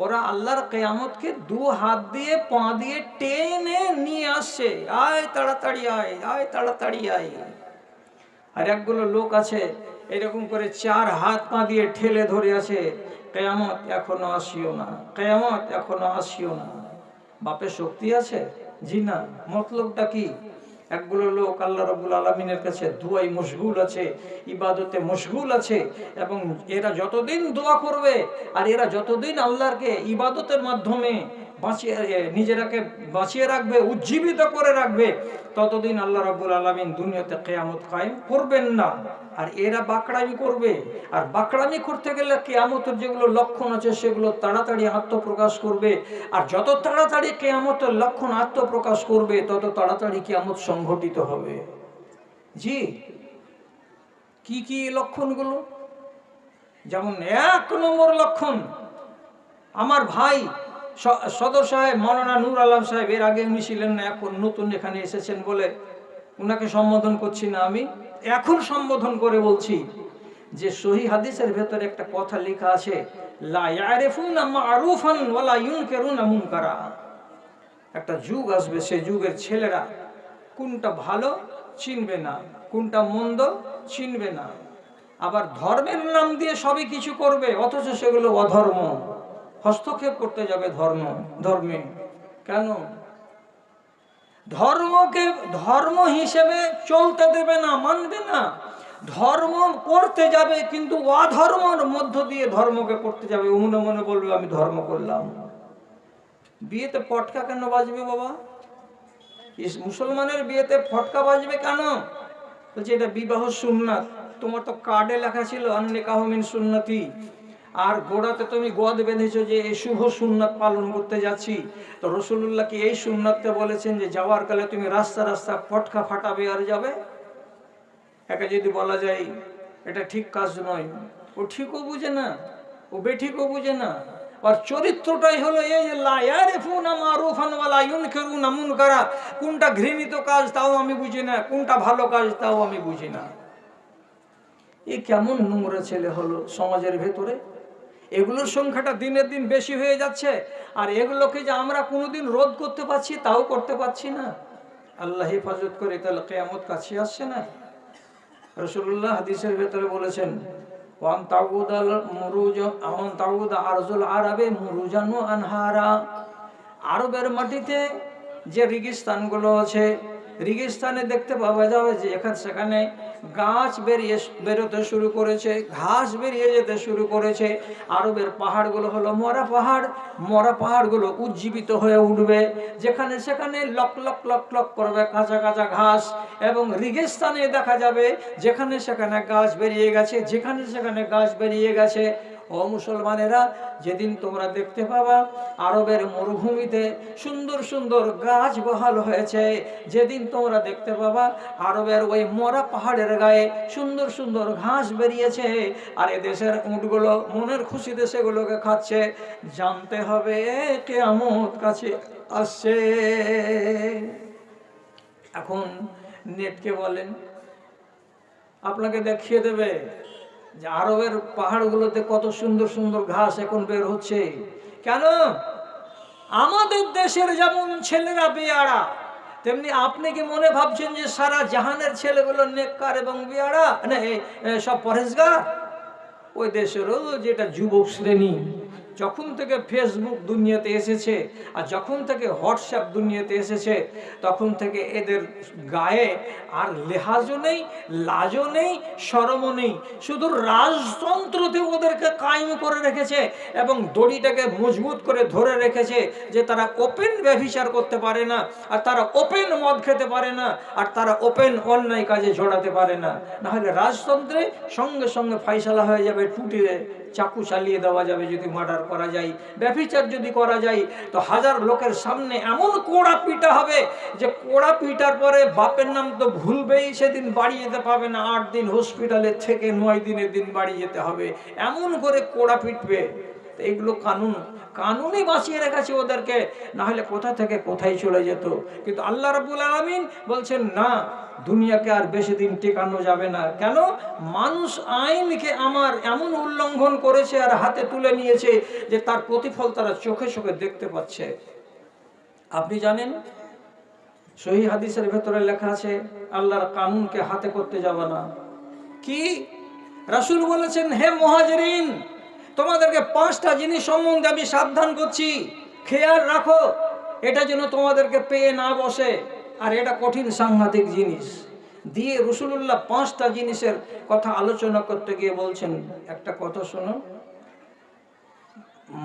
ওরা আল্লাহর কিয়ামতকে দু হাত দিয়ে পা দিয়ে টেনে নিয়ে আসছে, আয় তাড়াতাড়ি আয়, আয় তাড়াতাড়ি আয়। আর একগুলো লোক আছে এরকম করে 4 হাত পা দিয়ে ঠেলে ধরে আছে, কিয়ামত এখনো আসিও না, কিয়ামত এখনো আসিও না। বাপের শক্তি আছে? জি না। মতলবটা কি? একগুলো লোক আল্লাহ রাব্বুল আলামিনের কাছে দুয়াই মশগুল আছে, ইবাদতে মশগুল আছে, এবং এরা যতদিন দোয়া করবে আর এরা যতদিন আল্লাহকে ইবাদতের মাধ্যমে নিজেরাকে বাঁচিয়ে রাখবে, উজ্জীবিত করে রাখবে, ততদিন আল্লাহ রাব্বুল আলামিন দুনিয়াতে কিয়ামত কায়েম করবেন না। আর এরা বাকড়ামি করবে, আর বাকড়ামি করতে গেলে কিয়ামতের যেগুলো লক্ষণ আছে সেগুলো তাড়াতাড়ি আত্মপ্রকাশ করবে, আর যত তাড়াতাড়ি কিয়ামতের লক্ষণ আত্মপ্রকাশ করবে তত তাড়াতাড়ি কিয়ামত সংঘটিত হবে। জি, কি কি লক্ষণগুলো? যেমন 1 নম্বর লক্ষণ, আমার ভাই সদর সাহেব মাওলানা নূর আলম সাহেব, এর আগে উনি ছিলেন না, এখন নতুন এখানে এসেছেন বলে উনাকে সম্বোধন করছি না, আমি এখন সম্বোধন করে বলছি যে সহিহ হাদিসের ভেতরে একটা কথা লেখা আছে, লা ইয়ারিফুনা মা'রুফান ওয়া লা ইউনকিরুনা মুনকারা। একটা যুগ আসবে, সেই যুগের ছেলেরা কোনটা ভালো চিনবে না, কোনটা মন্দ চিনবে না, আবার ধর্মের নাম দিয়ে সবই কিছু করবে, অথচ সেগুলো অধর্ম, হস্তক্ষেপ করতে যাবে ধর্মে। কেন? ধর্মকে ধর্ম হিসেবে চলতে দেবে না, মানবে না। ধর্ম করতে যাবে কিন্তু অধর্মের মধ্য দিয়ে ধর্মকে করতে যাবে, মনে মনে বলবে আমি ধর্ম করলাম। বিয়েতে পটকা কেন বাজবে বাবা? মুসলমানের বিয়েতে ফটকা বাজবে কেন? বলছে এটা বিবাহ সুন্নাত। তোমার তো কার্ডে লেখা ছিল আন-নিকাহু মিন সুন্নতি, আর গোড়াতে তুমি গোয়াদ বেঁধেছো যে এই শুভ সুন্নাত পালন করতে যাচ্ছি। তো রাসূলুল্লাহ কি এই সুন্নাতটা বলেছেন যে যাওয়ার কালে তুমি রাস্তা রাস্তা ফটকা ফাটাবে আর যাবে? একে যদি বলা যায় এটা ঠিক কাজ নয়, ও ঠিকও বুঝে না, ও বেঠিকও বুঝে না। আর চরিত্রটাই হলো এই যে লা ইয়ারিফুনা মা'রুফান ওয়া লা ইউনকিরুনা মুনকারা। কোনটা ঘৃণিত কাজ তাও আমি বুঝি না, কোনটা ভালো কাজ তাও আমি বুঝি না। এ কেমন নোংরা ছেলে হলো সমাজের ভেতরে। এগুলোর সংখ্যাটা দিনের দিন বেশি হয়ে যাচ্ছে, আর এগুলোকে যে আমরা কোনোদিন রোধ করতে পারছি তাও করতে পারছি না। আল্লাহ হেফাজত করে, তাহলে কিয়ামত কাছে আসছে না। রাসূলুল্লাহ হাদিসের ভেতরে বলেছেন, ওয়ান তাউদাল মুরুজ আন তাউদা আরজুল আরবে মুরুজান ওয়া আনহারা। আরবের মাটিতে যে রেগিস্তানগুলো আছে, রেগিস্তানে দেখতে পাওয়া যাবে যে এখানে সেখানে গাছ বেরোতে শুরু করেছে, ঘাস বেরিয়ে যেতে শুরু করেছে। আরবের পাহাড়গুলো হলো মরা পাহাড়, মরা পাহাড়গুলো উজ্জীবিত হয়ে উঠবে, যেখানে সেখানে লক লক লক লক করবে কাঁচা কাঁচা ঘাস। এবং রেগিস্তানে দেখা যাবে যেখানে সেখানে গাছ বেরিয়ে গেছে, যেখানে সেখানে গাছ বেরিয়ে গেছে। ও মুসলমানেরা, যেদিন তোমরা দেখতে পাবা আরবের মরুভূমিতে সুন্দর সুন্দর গাছ বহাল হয়েছে, যেদিন তোমরা দেখতে পাবা আরবের ওই মরা পাহাড়ের গায়ে সুন্দর সুন্দর ঘাস বেরিয়েছে, আর এদেশের উটগুলো মনের খুশিতে সেগুলোকে খাচ্ছে, জানতে হবে কিয়ামত কাছে আসছে। এখন নেটকে বলেন, আপনাকে দেখিয়ে দেবে যে আরবের পাহাড়গুলোতে কত সুন্দর সুন্দর ঘাস এখন বের হচ্ছে। কেন? আমাদের দেশের যেমন ছেলেরা বেয়াড়া, তেমনি আপনি কি মনে ভাবছেন যে সারা জাহানের ছেলেগুলো নেককার এবং বেয়াড়া, না সব পরেশগার? ওই দেশেরও যেটা যুবক শ্রেণী, যখন থেকে ফেসবুক দুনিয়াতে এসেছে আর যখন থেকে হোয়াটসঅ্যাপ দুনিয়াতে এসেছে, তখন থেকে এদের গায়ে আর লেহাজও নেই, লাজও নেই, শরমও নেই। শুধু রাজতন্ত্রতে ওদেরকে কায়েম করে রেখেছে এবং দড়িটাকে মজবুত করে ধরে রেখেছে যে তারা ওপেন ব্যভিচার করতে পারে না, আর তারা ওপেন মদ খেতে পারে না, আর তারা ওপেন অন্যায় কাজে জড়াতে পারে না। নাহলে রাজতন্ত্রে সঙ্গে সঙ্গে ফাইসালা হয়ে যাবে, টুটিয়ে চাকু চালিয়ে দেওয়া যাবে যদি মার্ডার করা যায়। ব্যভিচার যদি করা যায় তো হাজার লোকের সামনে এমন কোড়া পিটা হবে যে কোড়া পিটার পরে বাপের নাম তো ভুলবেই, সেদিন বাড়ি যেতে পাবে না, 8 দিন হসপিটালে থেকে 9 দিনের দিন বাড়ি যেতে হবে, এমন করে কোড়া পিটবে। এইগুলো কানুনই বাঁচিয়ে রেখেছে ওদেরকে, না হলে কোথা থেকে কোথায় চলে যেত। কিন্তু আল্লাহ রাব্বুল আলামিন বলছেন না, দুনিয়াকে আর বেশি দিন টেকানো যাবে না। কেন? মানুষ আইনকে আমার এমন উল্লঙ্ঘন করেছে আর হাতে তুলে নিয়েছে যে তার প্রতিফল তারা চোখে চোখে দেখতে পাচ্ছে। আপনি জানেন সহিহ হাদিসের ভেতরে লেখা আছে আল্লাহর কানুনকে হাতে করতে যাবে না। কি? রাসূল বলেছেন, হে মুহাজিরিন, তোমাদেরকে 5টা জিনিস সম্বন্ধে আমি সাবধান করছি, খেয়াল রাখো, এটা যেন তোমাদেরকে পেয়ে না বসে। আর এটা কঠিন সাংঘাতিক জিনিস দিয়ে রাসূলুল্লাহ 5টা জিনিসের কথা আলোচনা করতে গিয়ে বলছেন, একটা কথা শোনো,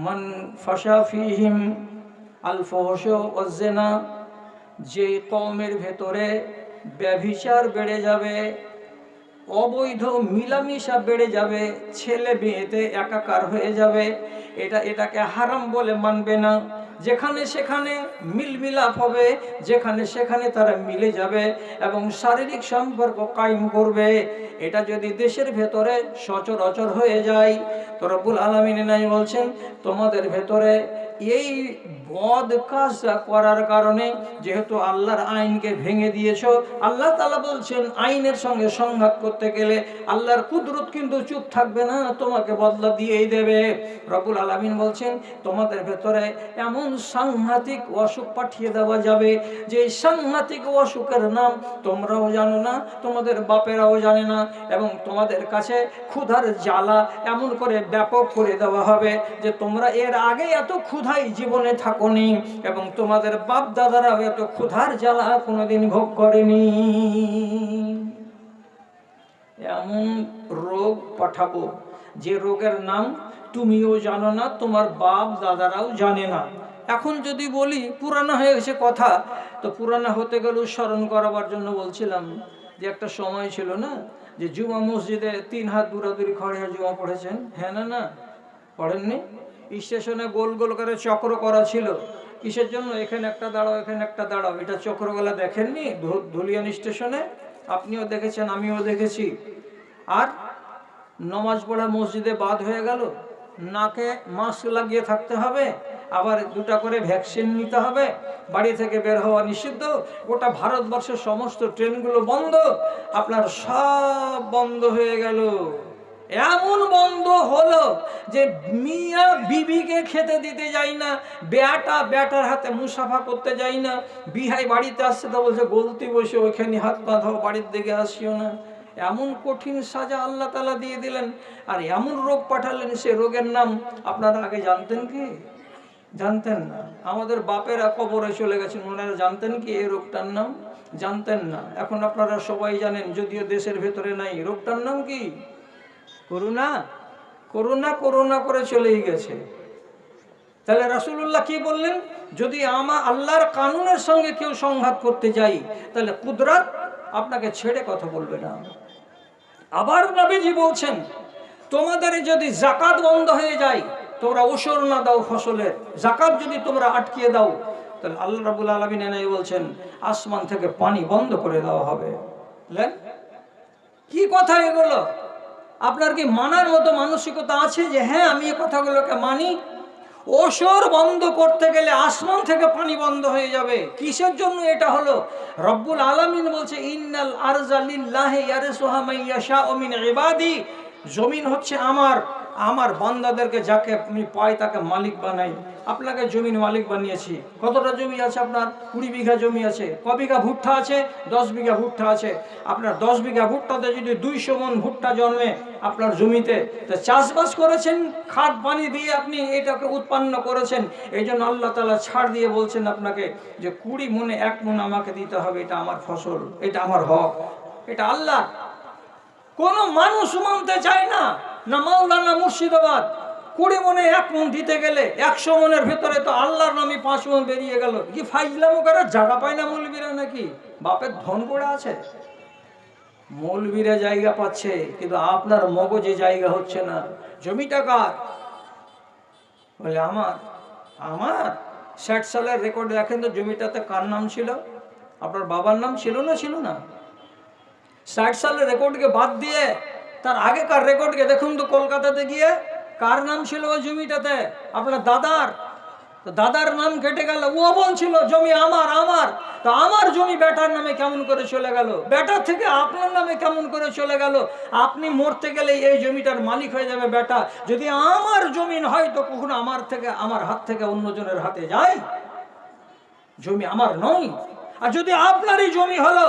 মান ফাশা ফিহিম আল ফুহশ ওয়াজ জিনা, যে কওমের ভেতরে ব্যভিচার বেড়ে যাবে, অবৈধ মিলামিশা বেড়ে যাবে, ছেলে মেয়েতে একাকার হয়ে যাবে, এটাকে হারাম বলে মানবে না। যেখানে সেখানে মিলমিলাপ হবে, যেখানে সেখানে তারা মিলে যাবে এবং শারীরিক সম্পর্ক কায়েম করবে। এটা যদি দেশের ভেতরে সচরাচর হয়ে যায় তো রব্বুল আলামিন নাই বলছেন তোমাদের ভেতরে এই বদ কাজটা করার কারণে যেহেতু আল্লাহর আইনকে ভেঙে দিয়েছো, আল্লাহ তাআলা বলছেন আইনের সঙ্গে সংঘাত করতে গেলে আল্লাহর কুদরত কিন্তু চুপ থাকবে না, তোমাকে বদলা দিয়েই দেবে। রব্বুল আলামিন বলছেন তোমাদের ভেতরে এমন সাংঘাতিক অসুখ পাঠিয়ে দেওয়া যাবে যে সাংঘাতিক অসুখের নাম তোমরাও জানো না, তোমাদের বাপেরাও জানে না, এবং তোমাদের কাছে ক্ষুধার জ্বালা এমন করে ব্যাপক করে দেওয়া হবে যে তোমরা এর আগে এত ক্ষুধাই জীবনে থাকোনি এবং তোমাদের বাপ দাদারাও এত ক্ষুধার জ্বালা কোনোদিন ভোগ করেনি। এমন রোগ পাঠাবো যে রোগের নাম তুমিও জানো না, তোমার বাপ দাদারাও জানে না। এখন যদি বলি পুরানো হয়ে গেছে কথা, তো পুরানো হতে গেলেও স্মরণ করাবার জন্য বলছিলাম যে একটা সময় ছিল না যে জুমা মসজিদে 3 হাত দূরাদূরি খড়ে জুমা পড়েছেন? হ্যাঁ না? না পড়েননি? স্টেশনে গোল গোল করে চক্র করা ছিল, কিসের জন্য? এখানে একটা দাঁড়াও, এখানে একটা দাঁড়াও, এটা চক্রগুলা দেখেননি ধুলিয়ান স্টেশনে? আপনিও দেখেছেন, আমিও দেখেছি। আর নমাজ পড়া মসজিদে বাদ হয়ে গেল, নাকে মাস্ক লাগিয়ে থাকতে হবে, আবার 2টা করে ভ্যাকসিন নিতে হবে, বাড়ি থেকে বের হওয়া নিষিদ্ধ, গোটা ভারতবর্ষের সমস্ত ট্রেনগুলো বন্ধ, আপনার সব বন্ধ হয়ে গেল। এমন বন্ধ হলো যে মিয়া বিবিকে খেতে দিতে যাই না, বেটার হাতে মুসাফা করতে যাই না, বিহাই বাড়িতে আসছে তো বলছে গলতি বসে ওইখানে হাত পা ধোও, বাড়ির দিকে আসিও না। এমন কঠিন সাজা আল্লাহ তাআলা দিয়ে দিলেন, আর এমন রোগ পাঠালেন, সে রোগের নাম আপনারা আগে জানতেন কি? জানতেন না। আমাদের বাপেরা কবরে চলে গেছেন, ওনারা জানতেন কি এই রোগটার নাম? জানতেন না। এখন আপনারা সবাই জানেন, যদিও দেশের ভেতরে নাই। রোগটার নাম কি? করোনা। করোনা করোনা করে চলেই গেছে। তাহলে রাসূলুল্লাহ কি বললেন? যদি আল্লাহর কানুনের সঙ্গে কেউ সংঘাত করতে যাই, তাহলে কুদরত আপনাকে ছেড়ে কথা বলবে না। আবার নবীজি বলছেন, তোমাদের যদি যাকাত বন্ধ হয়ে যায়, তোমরা ওসর না দাও ফসলের, যাকাত যদি তোমরা আটকিয়ে দাও, তাহলে আল্লাহ রাব্বুল আলামিন এনে বলছেন আসমান থেকে পানি বন্ধ করে দেওয়া হবে। বুঝলেন কি কথা এগুলো? আপনার কি মানার মতো মানসিকতা আছে যে হ্যাঁ আমি এই কথাগুলোকে মানি? ওসর বন্ধ করতে গেলে আসমান থেকে পানি বন্ধ হয়ে যাবে। কিসের জন্য এটা হলো? রব্বুল আলামিন বলছে ইন্নাল আরজা লিল্লাহি ইয়ারসুহা মান ইয়াশাউ মিন ইবাদি, জমিন হচ্ছে আমার বান্দাদেরকে যাকে আমি পাই তাকে মালিক বানাই। আপনাকে জমিন মালিক বানিয়েছি। কতটা জমি আছে আপনার? 20 বিঘা জমি আছে। ক বিঘা ভুট্টা আছে? 10 বিঘা ভুট্টা আছে। আপনার 10 বিঘা ভুট্টাতে যদি 200 মণ ভুট্টা জন্মে আপনার জমিতে, তো চাষবাস করেছেন, খাদ পানি দিয়ে আপনি এটাকে উৎপন্ন করেছেন। এই জন্য আল্লাহ তাআলা ছাড় দিয়ে বলছেন আপনাকে যে 20 মণে 1 মণ আমাকে দিতে হবে, এটা আমার ফসল, এটা আমার হক, এটা আল্লাহ। কোনো মানুষ মানতে চায় না, না মাওলানা মুর্শিদাবাদ। 20 মণে 1 মণ দিতে গেলে 100 মণের ভেতরে তো আল্লাহর নামে 5 মণ বেরিয়ে গেল। কি ফাইজলামো করে জায়গা পায় না মৌলবীরা নাকি? বাপের ধন পড়ে আছে, মৌলবীরা জায়গা পাচ্ছে, কিন্তু আপনার মগজে জায়গা হচ্ছে না। জমিটা কার? বলে আমার। 60 সালের রেকর্ড দেখেন তো, জমিটাতে কার নাম ছিল? আপনার বাবার নাম ছিল না? ছিল না? 60 সালের রেকর্ডকে বাদ দিয়ে তার আগেকার রেকর্ডকে দেখুন তো, কলকাতাতে গিয়ে কার নাম ছিল ওই জমিটাতে? আপনার দাদার। তো দাদার নাম কেটে গেল, ও বলছিল জমি আমার। তো আমার জমি বেটার নামে কেমন করে চলে গেল? বেটার থেকে আপনার নামে কেমন করে চলে গেল? আপনি মরতে গেলে এই জমিটার মালিক হয়ে যাবে বেটা। যদি আমার জমিন হয় তো কখনো আমার হাত থেকে অন্যজনের হাতে যায়? জমি আমার নয়। আর যদি আপনারই জমি হলো,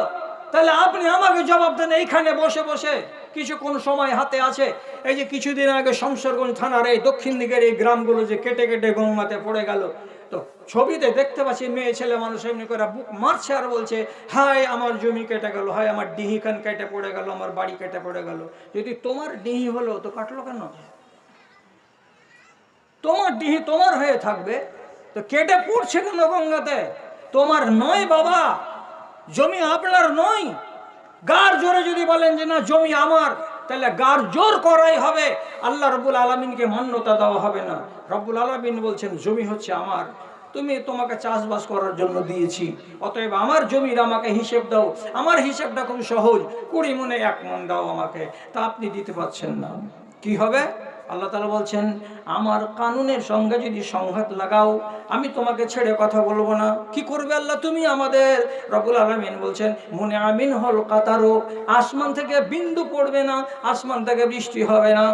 তাহলে আপনি আমাকে জবাব দেন। এইখানে বসে বসে কিছুক্ষণ সময় হাতে আছে, এই যে কিছুদিন আগে শমশেরগঞ্জ থানার এই দক্ষিণ দিকের এই গ্রামগুলো যে কেটে কেটে গঙ্গাতে পড়ে গেল, তো ছবিতে দেখতে পাচ্ছি মেয়ে ছেলে মানুষ এমনি করে বুক মারছে আর বলছে হায় আমার জমি কেটে গেল, হায় আমার ডিহি খান কেটে পড়ে গেল, আমার বাড়ি কেটে পড়ে গেল। যদি তোমার ডিহি হলো তো কাটলো কেন? তোমার ডিহি তোমার হয়ে থাকবে, তো কেটে পড়ছে কেন গঙ্গাতে? তোমার নয় বাবা, জমি আপনার নয়। গার জোরে যদি বলেন যে না জমি আমার, তাহলে গার জোর করাই হবে, আল্লাহ রব্বুল আলামিনকে মান্যতা দেওয়া হবে না। রব্বুল আলামিন বলছেন জমি হচ্ছে আমার, তোমাকে চাষবাস করার জন্য দিয়েছি, অতএব আমার জমির আমাকে হিসেব দাও। আমার হিসেবটা খুব সহজ, 20 মণে 1 মণ দাও আমাকে। তা আপনি দিতে পারছেন না, কি হবে? আল্লাহ তাআলা বলছেন আমার কানুনের সঙ্গে যদি সংঘাত লাগাও, আমি তোমাকে ছেড়ে কথা বলবো না। কি করবে আল্লাহ? তুমি আমাদের রব্বুল আলামিন বলছেন মনে আমিন হল কাতারো, আসমান থেকে বিন্দু পড়বে না, আসমান থেকে বৃষ্টি হবে না।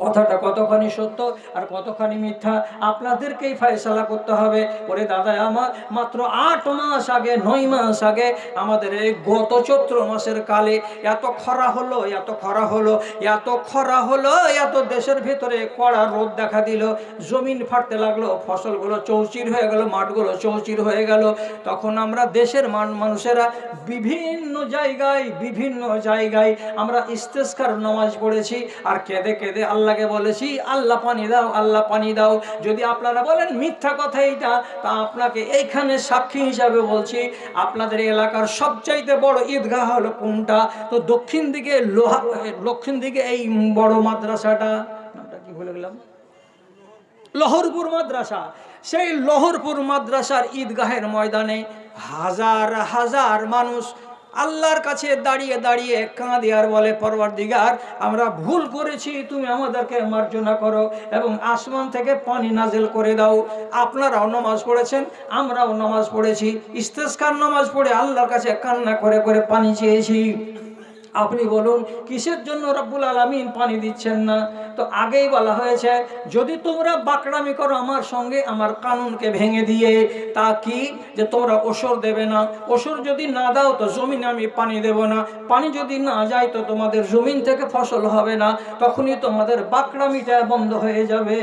কথাটা কতখানি সত্য আর কতখানি মিথ্যা আপনাদেরকেই ফয়সালা করতে হবে। ওরে দাদা আমার, মাত্র 8 মাস আগে 9 মাস আগে আমাদের এই গত চৈত্র মাসের কালে এত খরা হলো, এত দেশের ভিতরে কড়া রোদ দেখা দিল, জমিন ফাটতে লাগলো, ফসলগুলো চৌচির হয়ে গেল, মাঠগুলো চৌচির হয়ে গেল। তখন আমরা দেশের মানুষেরা বিভিন্ন জায়গায় আমরা ইস্তেসকার নামাজ পড়েছি আর কেঁদে কেঁদে আল্লাহকে বলেছি আল্লাহ পানি দাও, আল্লাহ পানি দাও। যদি আপনারা বলেন মিথ্যা কথা এইটা, তা আপনাকে এইখানে সাক্ষী হিসাবে বলছি, আপনাদের এলাকার সবচাইতে বড় ঈদগাহ হলো কোনটা? তো দক্ষিণ দিকে এই বড় মাদ্রাসাটা, নামটা কি ভুলে গেলাম, লহরপুর মাদ্রাসা। সেই লহরপুর মাদ্রাসার ঈদগাহের ময়দানে হাজার হাজার মানুষ আল্লাহর কাছে দাঁড়িয়ে দাঁড়িয়ে কাঁদে আর বলে পরওয়ারদিগার আমরা ভুল করেছি, তুমি আমাদেরকে মার্জনা করো এবং আসমান থেকে পানি নাজিল করে দাও। আপনারাও নামাজ পড়েছেন, আমরাও নামাজ পড়েছি, ইস্তেসকার নামাজ পড়ে আল্লাহর কাছে কান্না করে করে পানি চেয়েছি। আপনি বলুন কিসের জন্য রব্বুল আলামিন পানি দিচ্ছেন না? তো আগেই বলা হয়েছে যদি তোমরা বাকড়ামি করো আমার সঙ্গে আমার কানুনকে ভেঙে দিয়ে, তা কি যে তোমরা ওসর দেবে না, ওসর যদি না দাও তো জমিনে আমি পানি দেব না, পানি যদি না যায় তো তোমাদের জমিন থেকে ফসল হবে না, তখনই তোমাদের বাকড়ামিটা বন্ধ হয়ে যাবে।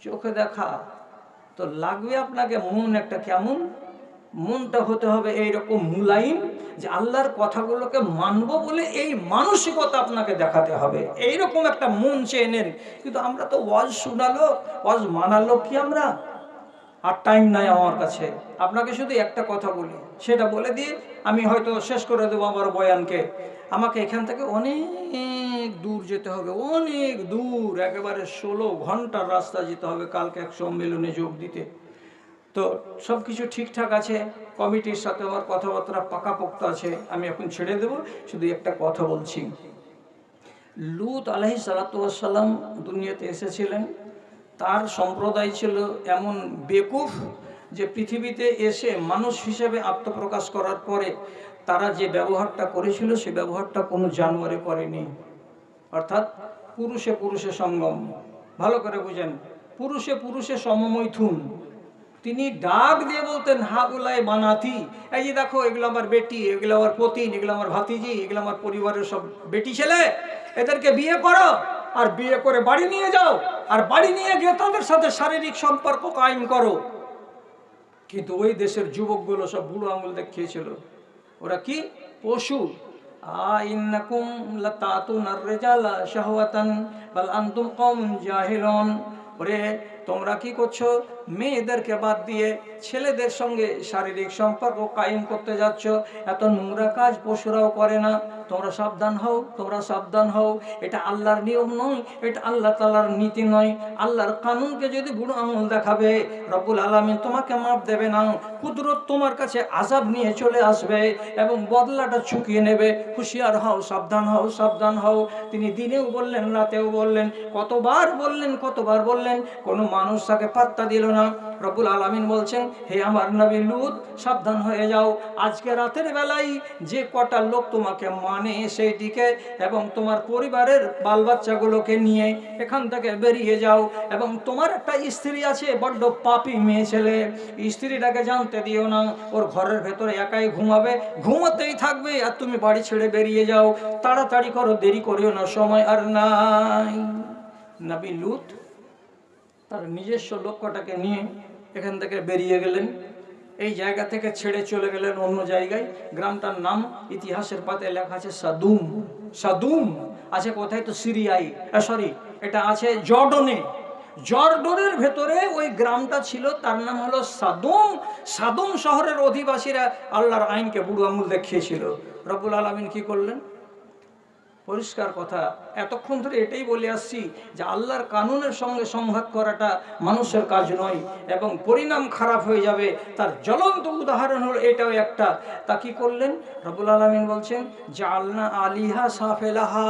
চোখে দেখা তো লাগবে আপনাকে মন একটা কেমন, মনটা হতে হবে এইরকম মুলায়ম যে আল্লাহর কথাগুলোকে মানবো বলে এই মানসিকতা আপনাকে দেখাতে হবে, এইরকম একটা মন চেয়ে নেন। কিন্তু আমরা তো ওয়াজ শোনালো, ওয়াজ মানালো কি আমরা? আর টাইম নাই আমার কাছে। আপনাকে শুধু একটা কথা বলি, সেটা বলে দিয়ে আমি হয়তো শেষ করে দেবো আমার বয়ানকে। আমাকে এখান থেকে অনেক দূর যেতে হবে, অনেক দূর, একেবারে 16 ঘন্টার রাস্তা যেতে হবে কালকে এক সম্মেলনে যোগ দিতে। তো সব কিছু ঠিকঠাক আছে, কমিটির সাথে আমার কথাবার্তা পাকাপোক্ত আছে, আমি এখন ছেড়ে দেব। শুধু একটা কথা বলছি, লূত আলাইহিস সালাতু ওয়াস সালাম দুনিয়াতে এসেছিলেন। তার সম্প্রদায় ছিল এমন বেকুফ যে পৃথিবীতে এসে মানুষ হিসেবে আত্মপ্রকাশ করার পরে তারা যে ব্যবহারটা করেছিল সে ব্যবহারটা কোনো জানোয়ারে করেনি, অর্থাৎ পুরুষে পুরুষে সঙ্গম। ভালো করে বুঝেন, পুরুষে পুরুষে সমমৈথুন। তিনি ডাক দিয়ে বলতেন হাগুলাই বানাতি, এই যে দেখো এগুলো আমার বেটি, এগুলো আমার পতিন, এগুলো আমার ভাতিজি, এগুলো আমার পরিবারের সব বেটি ছেলে, এদেরকে বিয়ে করো আর বিয়ে করে বাড়ি নিয়ে যাও, আর বাড়ি নিয়ে গিয়ে তাদের সাথে শারীরিক সম্পর্ক কায়েম করো। কিন্তু ওই দেশের যুবকগুলো সব বুড়ো আঙুল দেখিয়েছিল, ওরা কি পশু। আইন্নাকুম লাতাতুনার রিজালা শাহওয়াতান বাল আনতুম কওমুন জাহিলুন। ওরে তোমরা কি করছো, মেয়েদেরকে বাদ দিয়ে ছেলেদের সঙ্গে শারীরিক সম্পর্ক কায়েম করতে যাচ্ছ, এত নোংরা কাজ পশুরাও করে না। তোমরা সাবধান হও, তোমরা সাবধান হও, এটা আল্লাহর নিয়ম নয়, এটা আল্লাহ তাআলার নীতি নয়। আল্লাহর কানুনকে যদি বুড়ো আঙুল দেখাবে রব্বুল আলামিন তোমাকে মাফ দেবে না, কুদরত তোমার কাছে আযাব নিয়ে চলে আসবে এবং বদলাটা চুকিয়ে নেবে। হুঁশিয়ার হও, সাবধান হও, সাবধান হও। তিনি দিনেও বললেন, রাতেও বললেন, কতবার বললেন, কতবার বললেন, কোনো মানুষ তাকে পাত্তা দিল না। রব্বুল আলামিন বলছেন, হে আমার নবী লূত সাবধান হয়ে যাও, আজকে রাতের বেলায় যে কটা লোক তোমাকে মানে সেই দিকে এবং তোমার পরিবারের বাল বাচ্চাগুলোকে নিয়ে এখান থেকে বেরিয়ে যাও। এবং তোমার একটা স্ত্রী আছে বড্ড পাপী মেয়ে ছেলে, স্ত্রীটাকে জানতে দিও না, ওর ঘরের ভেতরে একাই ঘুমাবে, ঘুমাতেই থাকবে, আর তুমি বাড়ি ছেড়ে বেরিয়ে যাও, তাড়াতাড়ি করো, দেরি করিও না, সময় আর নাই। নবী লূত তার নিজস্ব লক্ষ্যটাকে নিয়ে এখান থেকে বেরিয়ে গেলেন, এই জায়গা থেকে ছেড়ে চলে গেলেন অন্য জায়গায়। গ্রামটার নাম ইতিহাসের পাতায় লেখা আছে সাদুম। সাদুম আছে কোথায়? তো সিরিয়ায়, সরি, এটা আছে জর্ডনে। জর্ডনের ভেতরে ওই গ্রামটা ছিল, তার নাম হলো সাদুম। সাদুম শহরের অধিবাসীরা আল্লাহর আইনকে বুড়ো আঙুল দেখিয়েছিল। রব্বুল আলামিন কি করলেন? পরিষ্কার কথা, এতক্ষণ ধরে এটাই বলে আসছি যে আল্লাহর কানুনের সঙ্গে সংঘাত করাটা মানুষের কাজ নয় এবং পরিণাম খারাপ হয়ে যাবে। তার জ্বলন্ত উদাহরণ হলো এটাও একটা। তা কি করলেন? রব্বুল আলামিন বলছেন, জাআলনা আলিহা সাফেলাহা,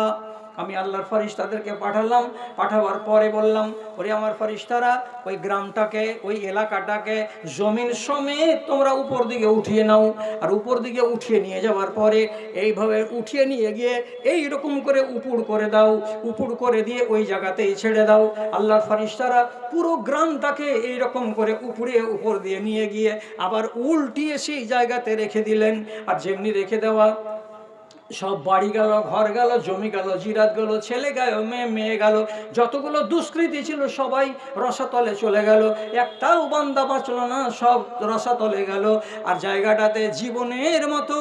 আমি আল্লাহর ফেরেশতাদেরকে পাঠালাম, পাঠাবার পরে বললাম, ওরে আমার ফেরেশতারা ওই গ্রামটাকে, ওই এলাকাটাকে জমিন সমেত তোমরা উপর দিকে উঠিয়ে নাও। আর উপর দিকে উঠিয়ে নিয়ে যাওয়ার পরে এইভাবে উঠিয়ে নিয়ে গিয়ে এই রকম করে উপুড় করে দাও, উপুড় করে দিয়ে ওই জায়গাতেই ছেড়ে দাও। আল্লাহর ফেরেশতারা পুরো গ্রামটাকে এই রকম করে উপরে উপর দিয়ে নিয়ে গিয়ে আবার উল্টিয়ে সেই জায়গাতে রেখে দিলেন। আর যেমনি রেখে দেওয়া, সব বাড়ি গেল, ঘর গেল, জমি গেল, জিরাত গেল, ছেলে গেল, মেয়ে গেল, যতগুলো দুষ্কৃতি ছিল সবাই রসাতলে চলে গেল, একটাও বান্দা বাঁচল না, সব রসাতলে গেল। আর জায়গাটাতে জীবনের মতো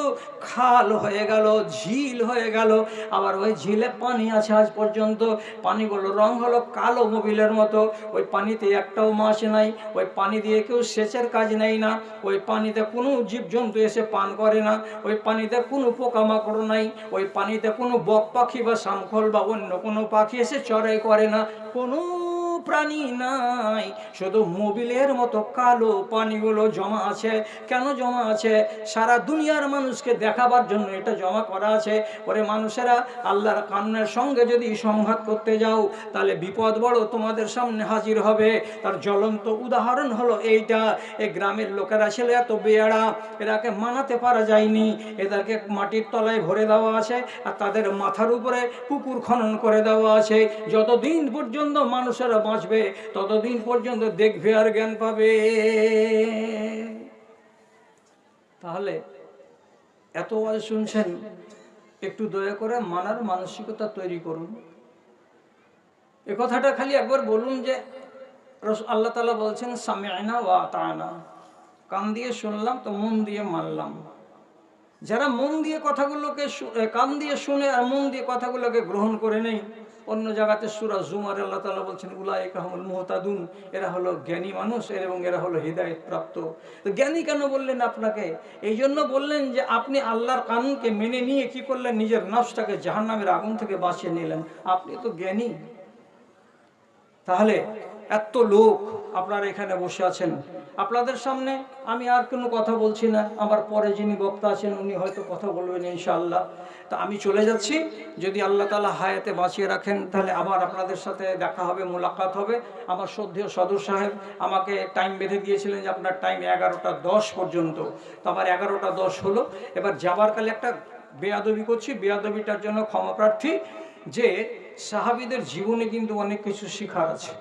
খাল হয়ে গেল, ঝিল হয়ে গেল। আবার ওই ঝিলে পানি আছে আজ পর্যন্ত, পানিগুলো রং হলো কালো মোবিলের মতো। ওই পানিতে একটাও মাছ নাই, ওই পানি দিয়ে কেউ সেচের কাজ নেই না, ওই পানিতে কোনো জীবজন্তু এসে পান করে না, ওই পানিতে কোনো পোকামাকড় নাই, ওই পানিতে কোনো বক পাখি বা শামখল বা অন্য কোনো পাখি এসে চড়াই করে না, কোনো প্রাণী নাই, শুধু মোবিলের মতো কালো পানিগুলো জমা আছে। কেন জমা আছে? সারা দুনিয়ার মানুষকে দেখাবার জন্য এটা জমা করা আছে। ওরে মানুষেরা, আল্লাহর কানুনের সঙ্গে যদি সংঘাত করতে যাও তাহলে বিপদ বড় তোমাদের সামনে হাজির হবে। তার জ্বলন্ত উদাহরণ হলো এইটা। এই গ্রামের লোকেরা ছিল এত বেয়াড়া, এরাকে মানাতে পারা যায়নি। এদেরকে মাটির তলায় ভরে দেওয়া আছে আর তাদের মাথার উপরে পুকুর খনন করে দেওয়া আছে। যতদিন পর্যন্ত মানুষেরা বাঁচবে ততদিন পর্যন্ত দেখবে আর জ্ঞান পাবে। তাহলে এত ওয়াজ শুনছেন, একটু দয়া করে মানার মানসিকতা তৈরি করুন। এ কথাটা খালি একবার বলুন যে আল্লাহ তাআলা বলছেন সামি'না ওয়া আতা'না, কান দিয়ে শুনলাম তো মন দিয়ে মানলাম। যারা মন দিয়ে কথাগুলোকে কান দিয়ে শুনে আর মন দিয়ে কথাগুলোকে গ্রহণ করে নেই, অন্য জায়গাতে সূরা জুমার আল্লাহ তাআলা বলছেন উলাইকা হুমুল মুহতাদুন, এরা হলো জ্ঞানী মানুষ এবং এরা হলো হিদায়াত প্রাপ্ত। তো জ্ঞানী কেন বললেন আপনাকে? এই জন্য বললেন যে আপনি আল্লাহর কানুনকে মেনে নিয়ে কি করলেন? নিজের নফসটাকে জাহান্নামের আগুন থেকে বাঁচিয়ে নিলেন। আপনি তো জ্ঞানী। তাহলে এত লোক আপনারা এখানে বসে আছেন, আপনাদের সামনে আমি আর কোনো কথা বলছি না। আমার পরে যিনি বক্তা আছেন উনি হয়তো কথা বলবেন ইনশাআল্লাহ। তা আমি চলে যাচ্ছি। যদি আল্লাহ তাআলা হায়াতে বাঁচিয়ে রাখেন তাহলে আবার আপনাদের সাথে দেখা হবে, মোলাকাত হবে। আমার শ্রদ্ধেয় সদর সাহেব আমাকে টাইম বেঁধে দিয়েছিলেন যে আপনার টাইম 11:10 পর্যন্ত। তো আবার 11:10 হলো। এবার যাবার কালে একটা বেয়াদবি করছি, বেয়াদবিটার জন্য ক্ষমা প্রার্থী। যে সাহাবীদের জীবনে কিন্তু অনেক কিছু শেখার আছে।